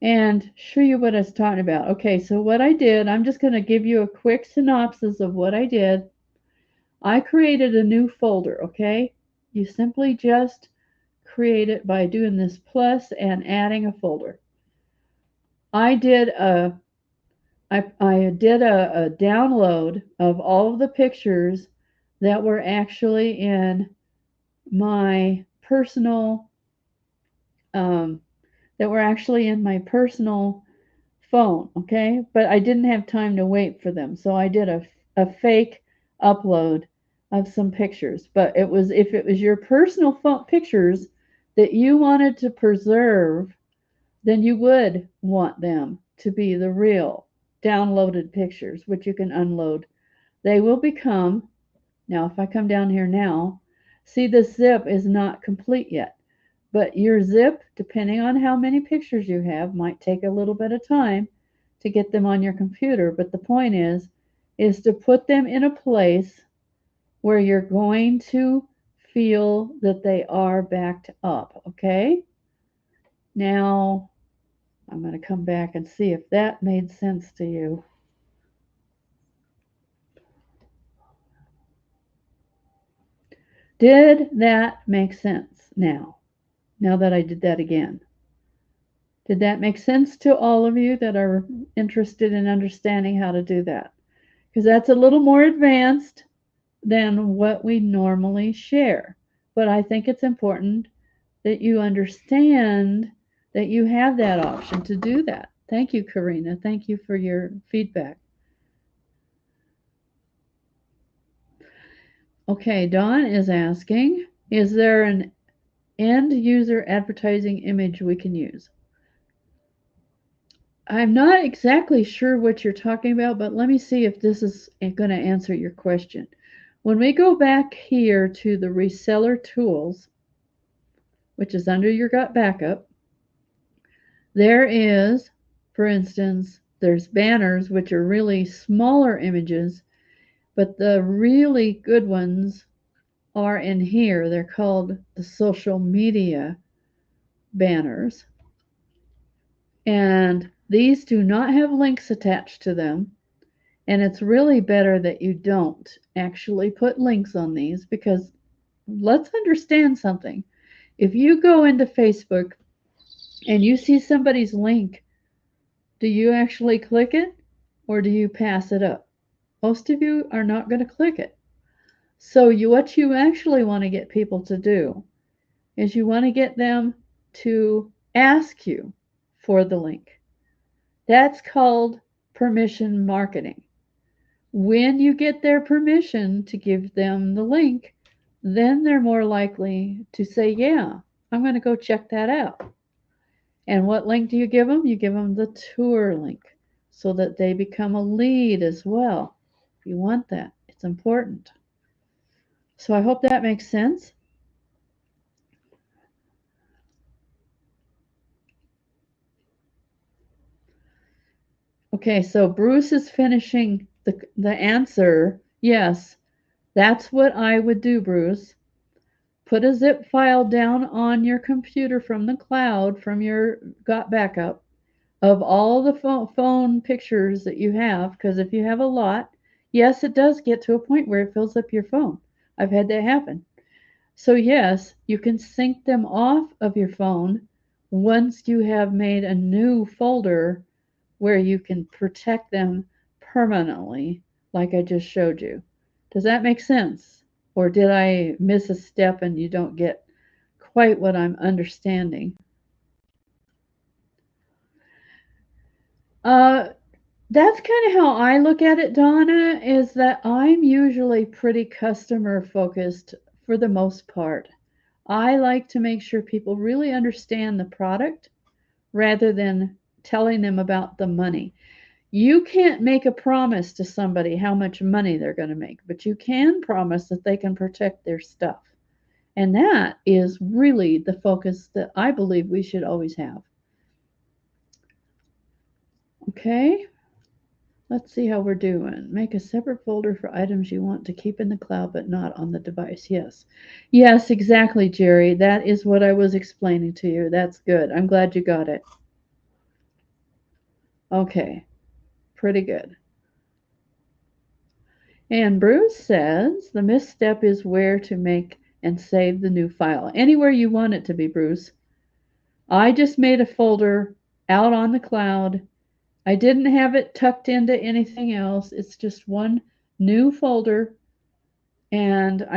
[SPEAKER 1] and show you what I was talking about. Okay, so what I did, I'm just going to give you a quick synopsis of what I did. I created a new folder, okay? You simply just create it by doing this plus and adding a folder. I did a download of all of the pictures that were actually in my personal um, phone, okay? But I didn't have time to wait for them, so I did a fake upload of some pictures. But if it was your personal pictures that you wanted to preserve, then you would want them to be the real downloaded pictures, which you can unload. They will become, now if I come down here now, see the zip is not complete yet. But your zip, depending on how many pictures you have, might take a little bit of time to get them on your computer. But the point is to put them in a place where you're going to feel that they are backed up, okay? Now, I'm going to come back and see if that made sense to you. Did that make sense now? Now that I did that again. Did that make sense to all of you that are interested in understanding how to do that? Because that's a little more advanced than what we normally share. But I think it's important that you understand that you have that option to do that. Thank you, Karina. Thank you for your feedback. Okay, Dawn is asking, is there an end user advertising image we can use? I'm not exactly sure what you're talking about, but let me see if this is going to answer your question. When we go back here to the reseller tools, which is under your Got Backup, there is, for instance, there's banners, which are really smaller images, but the really good ones are in here. They're called the social media banners. And these do not have links attached to them. And it's really better that you don't actually put links on these, because let's understand something. If you go into Facebook and you see somebody's link, do you actually click it or do you pass it up? Most of you are not going to click it. So what you actually want to get people to do is you want to get them to ask you for the link. That's called permission marketing. When you get their permission to give them the link, then they're more likely to say, yeah, I'm going to go check that out. And what link do you give them? You give them the tour link so that they become a lead as well. You want that. It's important. So I hope that makes sense. Okay, so Bruce is finishing the answer. Yes, that's what I would do, Bruce. Put a zip file down on your computer from the cloud, from your Got Backup, of all the phone pictures that you have, because if you have a lot, yes, it does get to a point where it fills up your phone. I've had that happen. So yes, you can sync them off of your phone once you have made a new folder where you can protect them permanently, like I just showed you. Does that make sense? Or did I miss a step and you don't get quite what I'm understanding? That's kind of how I look at it, Donna, is that I'm usually pretty customer focused for the most part. I like to make sure people really understand the product rather than telling them about the money. You can't make a promise to somebody how much money they're going to make, but you can promise that they can protect their stuff. And that is really the focus that I believe we should always have. Okay, let's see how we're doing. Make a separate folder for items you want to keep in the cloud but not on the device. Yes. Yes, exactly, Jerry. That is what I was explaining to you. That's good. I'm glad you got it. Okay, pretty good. And Bruce says the misstep is where to make and save the new file. Anywhere you want it to be, Bruce. I just made a folder out on the cloud. I didn't have it tucked into anything else. It's just one new folder, and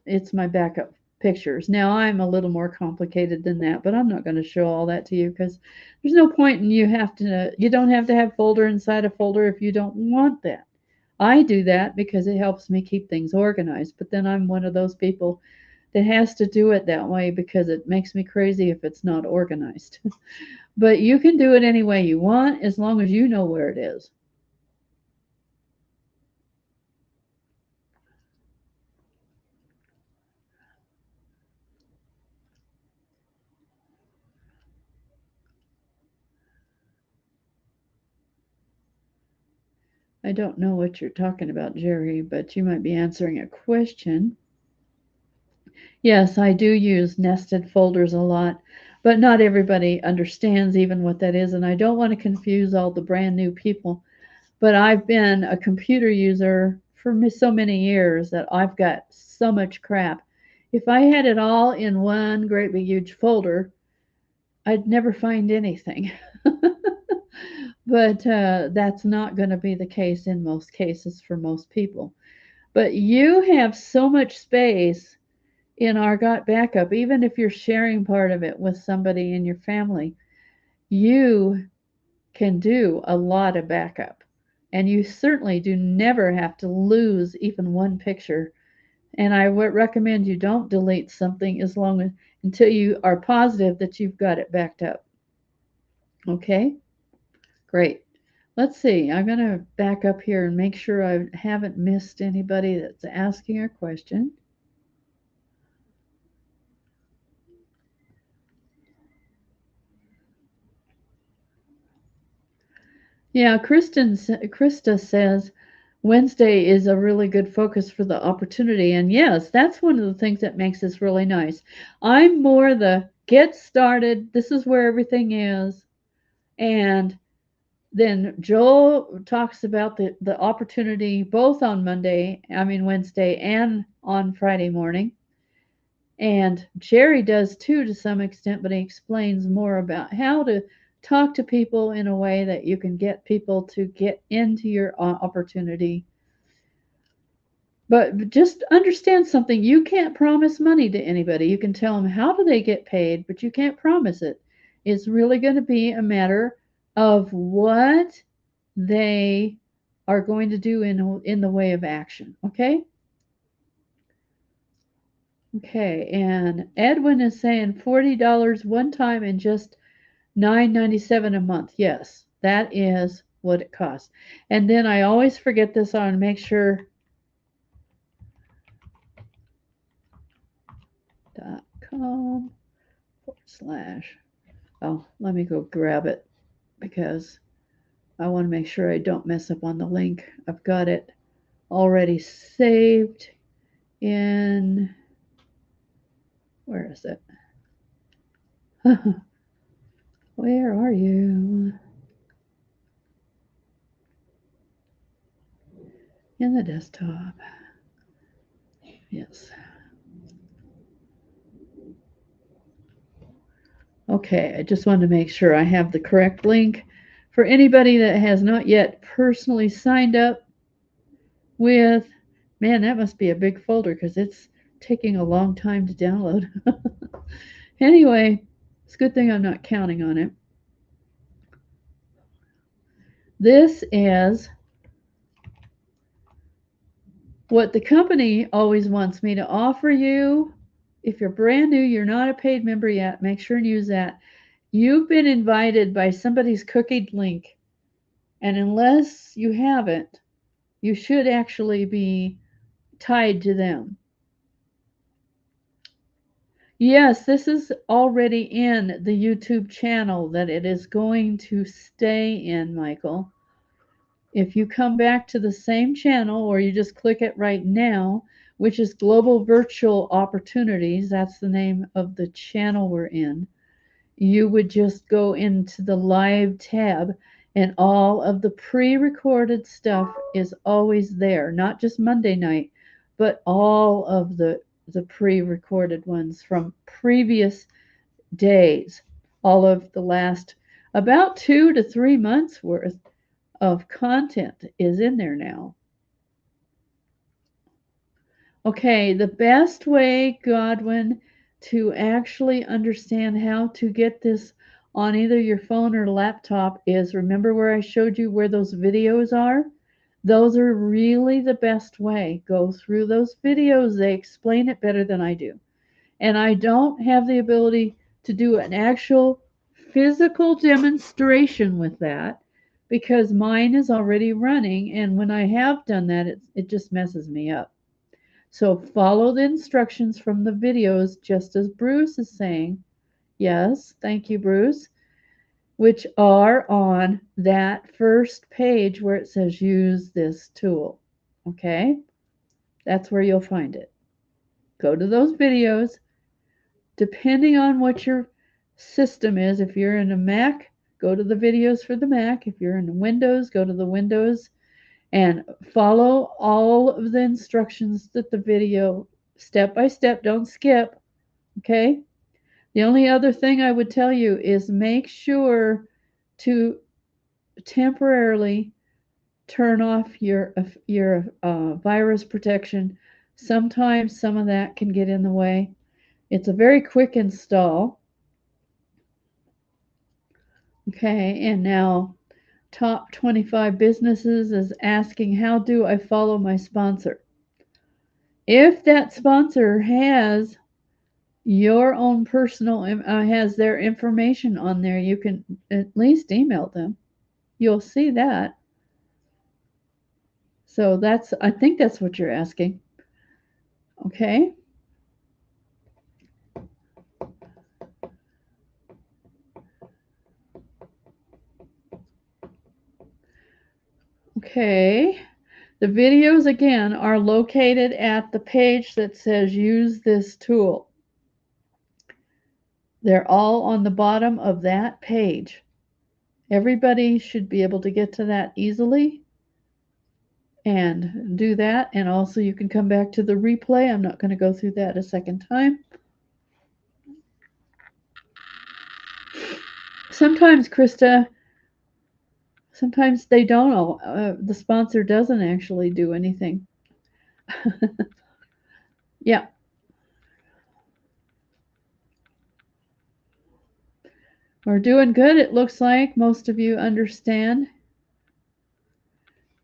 [SPEAKER 1] it's my backup pictures. Now I'm a little more complicated than that, but I'm not going to show all that to you because there's no point in you don't have to have folder inside a folder if you don't want that. I do that because it helps me keep things organized, but then I'm one of those people that has to do it that way because it makes me crazy if it's not organized. But you can do it any way you want as long as you know where it is. I don't know what you're talking about, Jerry, but you might be answering a question. Yes, I do use nested folders a lot, but not everybody understands even what that is, and I don't want to confuse all the brand new people. But I've been a computer user for so many years that I've got so much crap. If I had it all in one great big huge folder, I'd never find anything. But that's not going to be the case in most cases for most people. But you have so much space in Argot Backup, even if you're sharing part of it with somebody in your family, you can do a lot of backup. And you certainly do never have to lose even one picture. And I would recommend you don't delete something as long as until you are positive that you've got it backed up. Okay? Great. Let's see. I'm going to back up here and make sure I haven't missed anybody that's asking a question. Yeah, Krista says Wednesday is a really good focus for the opportunity. And yes, that's one of the things that makes this really nice. I'm more the get started, this is where everything is. And then Joel talks about the opportunity both on Wednesday and on Friday morning. And Jerry does too to some extent, but he explains more about how to talk to people in a way that you can get people to get into your opportunity. But just understand something, you can't promise money to anybody. You can tell them how do they get paid, but you can't promise it. It's really going to be a matter of what they are going to do in the way of action, okay? Okay, and Edwin is saying $40 one time and just $9.97 a month. Yes, that is what it costs. And then I always forget this on make sure .com / oh, let me go grab it because I want to make sure I don't mess up on the link. I've got it already saved in, where is it? Where are you? In the desktop. Yes. Okay, I just wanted to make sure I have the correct link. For anybody that has not yet personally signed up with, man, that must be a big folder because it's taking a long time to download. Anyway, it's a good thing I'm not counting on it. This is what the company always wants me to offer you. If you're brand new, you're not a paid member yet, make sure and use that. You've been invited by somebody's cookied link, and unless you haven't, you should actually be tied to them. Yes, this is already in the YouTube channel that it is going to stay in, Michael. If you come back to the same channel, or you just click it right now, which is Global Virtual Opportunities, that's the name of the channel we're in, you would just go into the live tab, and all of the pre-recorded stuff is always there, not just Monday night, but all of the pre-recorded ones from previous days, all of the last about 2 to 3 months worth of content is in there now. Okay, the best way, Godwin, to actually understand how to get this on either your phone or laptop is, remember where I showed you where those videos are? Those are really the best way. Go through those videos. They explain it better than I do. And I don't have the ability to do an actual physical demonstration with that because mine is already running. And when I have done that, it just messes me up. So follow the instructions from the videos, just as Bruce is saying. Yes, thank you, Bruce. Which are on that first page where it says use this tool. Okay? That's where you'll find it. Go to those videos. Depending on what your system is, if you're in a Mac, go to the videos for the Mac. If you're in Windows, go to the Windows and follow all of the instructions that the video, step by step, don't skip. Okay? The only other thing I would tell you is make sure to temporarily turn off your virus protection. Sometimes some of that can get in the way. It's a very quick install. Okay, and now top 25 businesses is asking, how do I follow my sponsor? If that sponsor has your own personal, has their information on there, you can at least email them. You'll see that. So I think that's what you're asking. Okay. Okay. The videos, again, are located at the page that says use this tool. They're all on the bottom of that page. Everybody should be able to get to that easily and do that. And also you can come back to the replay. I'm not going to go through that a second time. Sometimes, Krista, sometimes they don't all, the sponsor doesn't actually do anything. Yeah. We're doing good, it looks like. Most of you understand.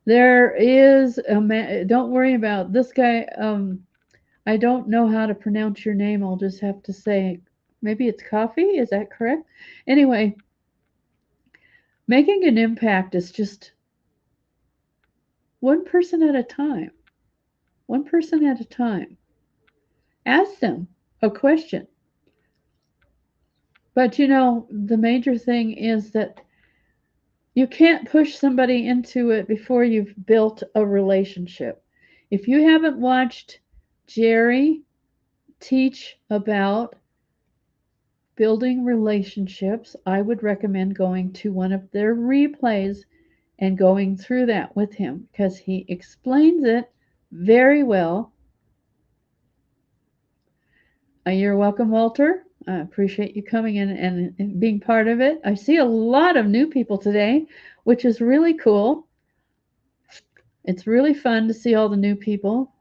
[SPEAKER 1] There is a man, don't worry about this guy. I don't know how to pronounce your name. I'll just have to say, maybe it's Coffee. Is that correct? Anyway, making an impact is just one person at a time. One person at a time. Ask them a question. But you know, the major thing is that you can't push somebody into it before you've built a relationship. If you haven't watched Jerry teach about building relationships, I would recommend going to one of their replays and going through that with him because he explains it very well. You're welcome, Walter. I appreciate you coming in and being part of it. I see a lot of new people today, which is really cool. It's really fun to see all the new people.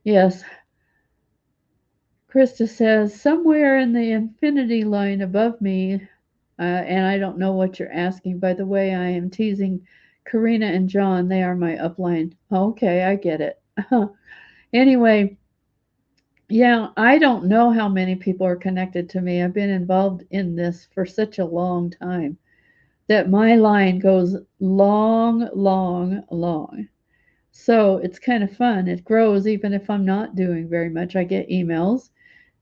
[SPEAKER 1] Yes. Krista says, somewhere in the infinity line above me, and I don't know what you're asking. By the way, I am teasing Karina and John. They are my upline. Okay, I get it. Anyway, yeah, I don't know how many people are connected to me. I've been involved in this for such a long time that my line goes long, long, long. So it's kind of fun. It grows even if I'm not doing very much. I get emails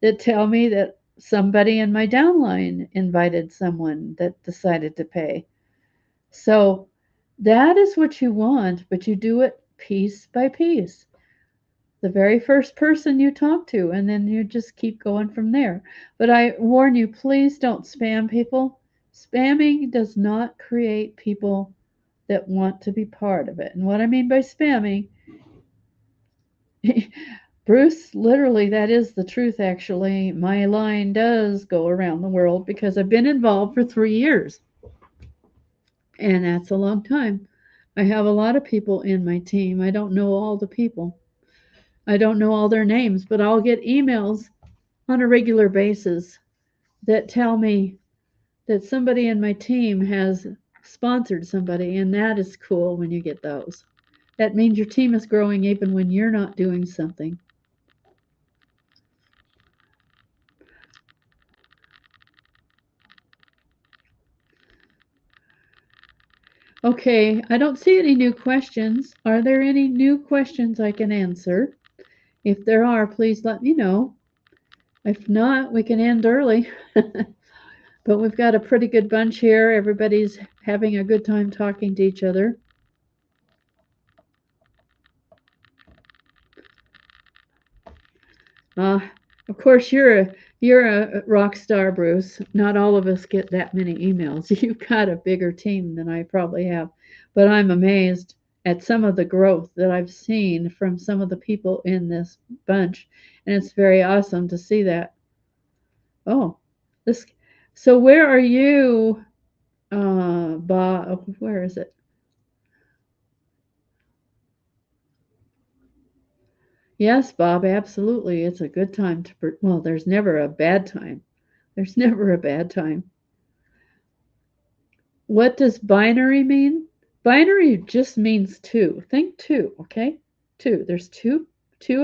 [SPEAKER 1] that tell me that somebody in my downline invited someone that decided to pay. So that is what you want, but you do it piece by piece. The very first person you talk to, and then you just keep going from there. But I warn you, please don't spam people. Spamming does not create people that want to be part of it. And what I mean by spamming, Bruce, literally, that is the truth, actually. My line does go around the world because I've been involved for 3 years. And that's a long time. I have a lot of people in my team. I don't know all the people. I don't know all their names, but I'll get emails on a regular basis that tell me that somebody in my team has sponsored somebody, and that is cool when you get those. That means your team is growing even when you're not doing something. Okay, I don't see any new questions. Are there any new questions I can answer? If there are, please let me know. If not, we can end early. But we've got a pretty good bunch here. Everybody's having a good time talking to each other. Of course, you're a rock star, Bruce. Not all of us get that many emails. You've got a bigger team than I probably have, but I'm amazed. at some of the growth that I've seen from some of the people in this bunch, and it's very awesome to see that. Oh, this. So where are you, Bob? Where is it? Yes, Bob, absolutely. It's a good time to, well, there's never a bad time. There's never a bad time. What does binary mean? Binary just means two. Think two, okay? Two. There's two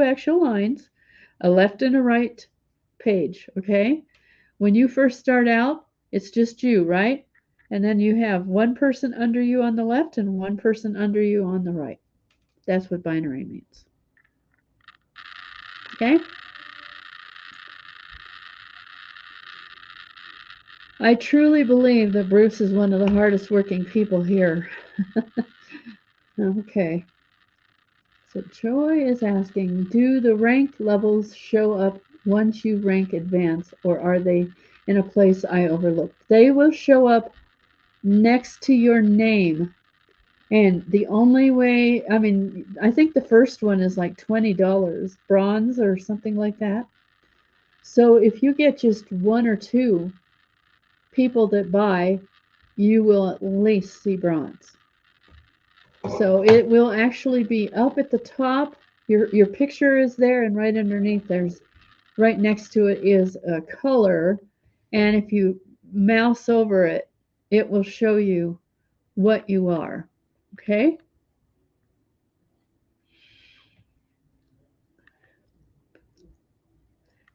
[SPEAKER 1] actual lines, a left and a right page, okay? When you first start out, it's just you, right? And then you have one person under you on the left and one person under you on the right. That's what binary means. Okay? I truly believe that Bruce is one of the hardest working people here. Okay. So Joy is asking, do the rank levels show up once you rank advanced, or are they in a place I overlooked? They will show up next to your name. And the only way, I mean, I think the first one is like $20, bronze or something like that. So if you get just one or two people that buy, you will at least see bronze. So it will actually be up at the top. Your picture is there, and right underneath there's right next to it is a color, and if you mouse over it, it will show you what you are. Okay?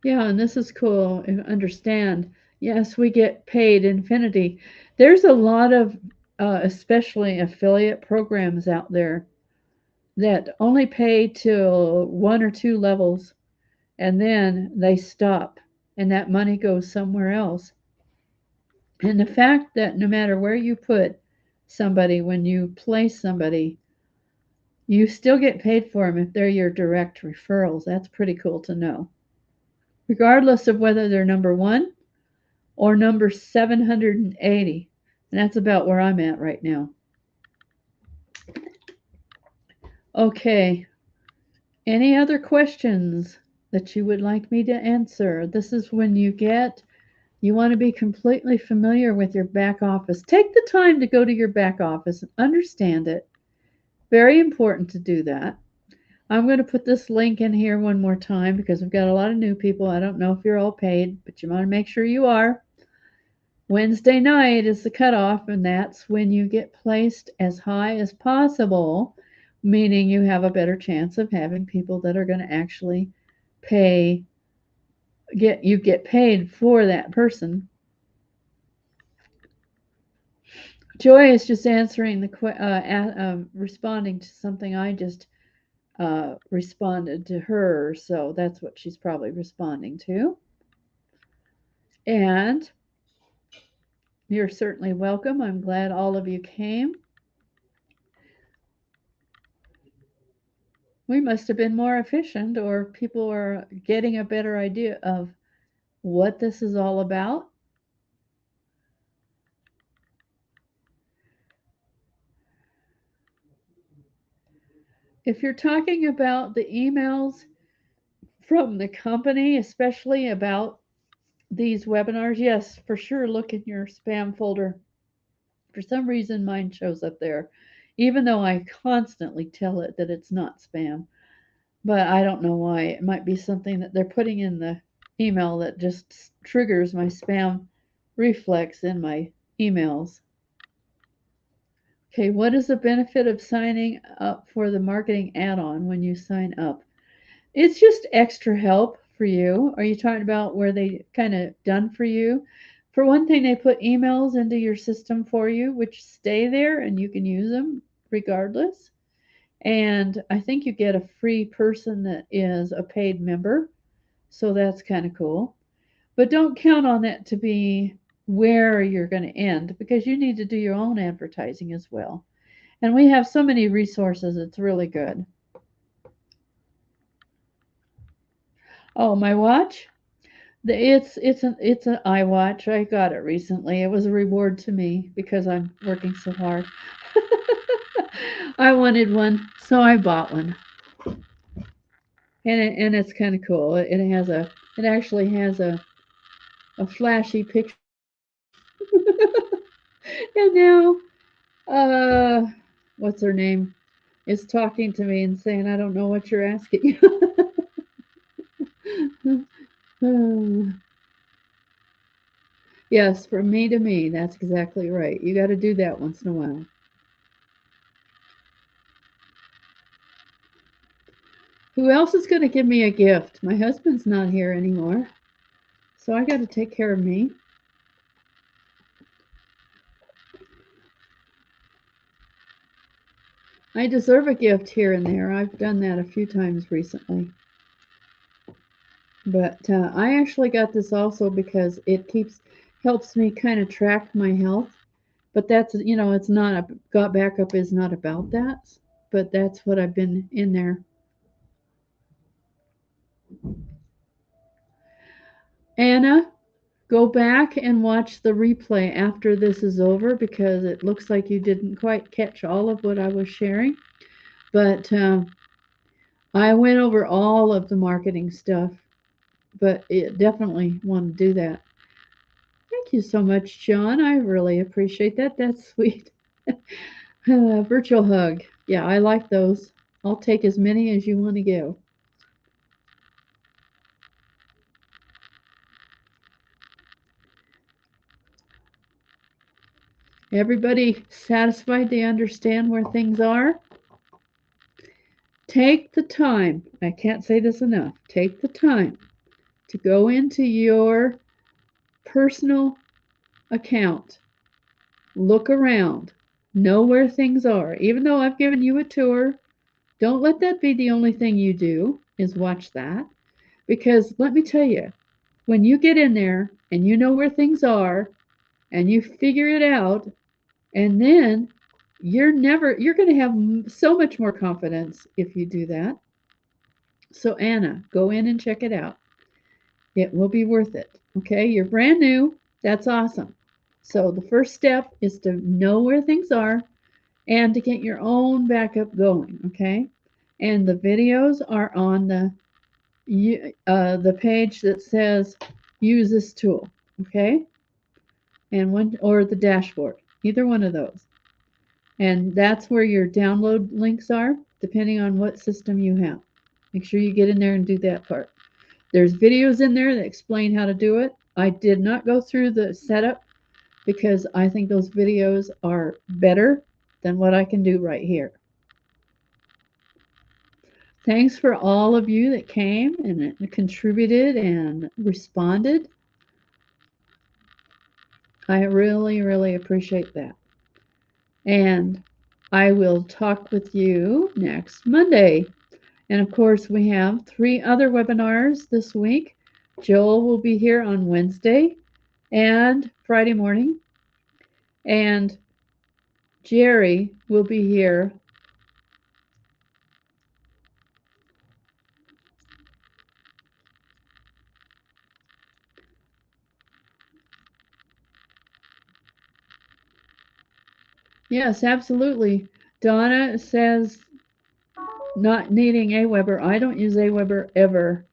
[SPEAKER 1] Yeah, and this is cool. Understand. Yes, we get paid infinity. There's a lot of, especially affiliate programs out there that only pay till one or two levels and then they stop and that money goes somewhere else. And the fact that no matter where you put somebody, when you place somebody, you still get paid for them if they're your direct referrals. That's pretty cool to know. Regardless of whether they're number one or number 780. And that's about where I'm at right now. Okay. Any other questions that you would like me to answer? This is when you want to be completely familiar with your back office. Take the time to go to your back office and understand it. Very important to do that. I'm going to put this link in here one more time because we've got a lot of new people. I don't know if you're all paid, but you want to make sure you are. Wednesday night is the cutoff, and that's when you get placed as high as possible, meaning you have a better chance of having people that are going to actually pay, get paid for that person. Joy is just answering responding to something I just responded to her, so that's what she's probably responding to. And you're certainly welcome. I'm glad all of you came. We must have been more efficient, or people are getting a better idea of what this is all about. If you're talking about the emails from the company, especially about these webinars, yes, for sure, look in your spam folder. For some reason, mine shows up there, even though I constantly tell it that it's not spam. But I don't know why. It might be something that they're putting in the email that just triggers my spam reflex in my emails. Okay, what is the benefit of signing up for the marketing add-on when you sign up? It's just extra help for you. Are you talking about where they kind of done for you? For one thing, they put emails into your system for you, which stay there and you can use them regardless. And I think you get a free person that is a paid member. So that's kind of cool. But don't count on that to be where you're going to end because you need to do your own advertising as well. And we have so many resources, it's really good. Oh, my watch? It's an iWatch. I got it recently. It was a reward to me because I'm working so hard. I wanted one, so I bought one, and it's kind of cool. It actually has a flashy picture. And now, uh, what's her name is talking to me and saying, "I don't know what you're asking." Yes, from me to me. That's exactly right. You got to do that once in a while. Who else is going to give me a gift? My husband's not here anymore, so I got to take care of me. I deserve a gift here and there. I've done that a few times recently. But I actually got this also because helps me kind of track my health. But that's, it's not a got backup is not about that. But that's what I've been in there. Anna, go back and watch the replay after this is over because it looks like you didn't quite catch all of what I was sharing. But I went over all of the marketing stuff, but it definitely want to do that. Thank you so much, John. I really appreciate that. That's sweet. Virtual hug. Yeah, I like those. I'll take as many as you want to give. Everybody satisfied they understand where things are? Take the time. I can't say this enough. Take the time to go into your personal account. Look around. Know where things are. Even though I've given you a tour, don't let that be the only thing you do, is watch that. Because let me tell you, when you get in there and you know where things are and you figure it out, and then you're going to have so much more confidence if you do that. So, Anna, go in and check it out. It will be worth it. Okay, you're brand new. That's awesome. So, the first step is to know where things are and to get your own backup going. Okay, and the videos are on the page that says use this tool. Okay, and one or the dashboard, either one of those. And that's where your download links are, depending on what system you have. Make sure you get in there and do that part. There's videos in there that explain how to do it. I did not go through the setup because I think those videos are better than what I can do right here. Thanks for all of you that came and contributed and responded. I really, really appreciate that. And I will talk with you next Monday. And of course, we have 3 other webinars this week. Joel will be here on Wednesday and Friday morning. And Jerry will be here Yes, absolutely. Donna says not needing Aweber. I don't use Aweber ever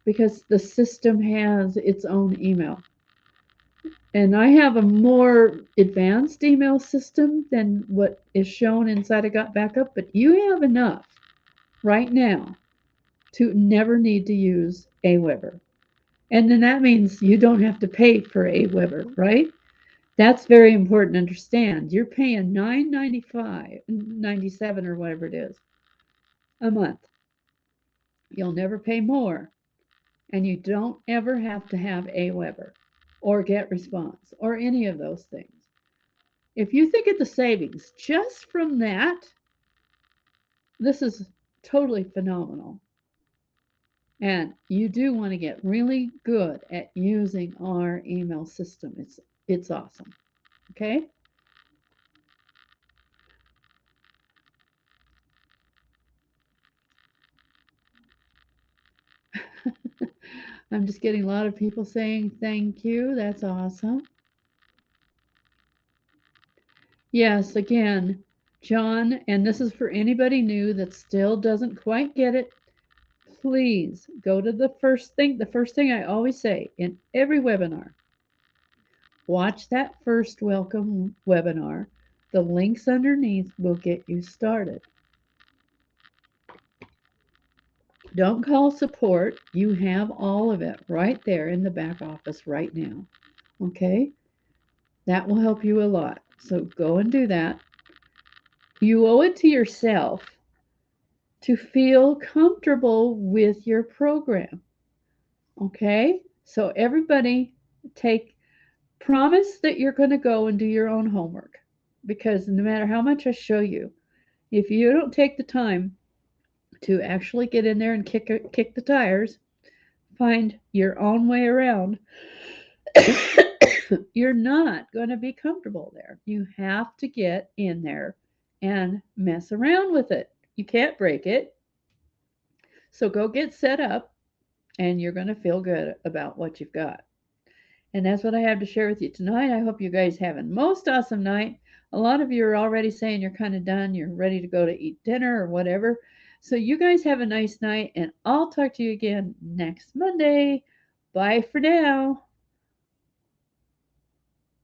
[SPEAKER 1] because the system has its own email. And I have a more advanced email system than what is shown inside of Got Backup, but you have enough right now to never need to use Aweber. And then that means you don't have to pay for Aweber, right? That's very important to understand. You're paying $9.95, $97 or whatever it is a month. You'll never pay more. And you don't ever have to have Aweber or GetResponse or any of those things. If you think of the savings just from that, this is totally phenomenal. And you do want to get really good at using our email system. It's awesome. Okay? I'm just getting a lot of people saying thank you. That's awesome. Yes, again, John, and this is for anybody new that still doesn't quite get it, please go to the first thing I always say in every webinar. Watch that first welcome webinar. The links underneath will get you started. Don't call support. You have all of it right there in the back office right now. Okay? That will help you a lot. So go and do that. You owe it to yourself to feel comfortable with your program. Okay? So everybody promise that you're going to go and do your own homework, because no matter how much I show you, if you don't take the time to actually get in there and kick the tires, find your own way around, you're not going to be comfortable there. You have to get in there and mess around with it. You can't break it. So go get set up and you're going to feel good about what you've got. And that's what I have to share with you tonight. I hope you guys have a most awesome night. A lot of you are already saying you're kind of done. You're ready to go to eat dinner or whatever. So you guys have a nice night, and I'll talk to you again next Monday. Bye for now.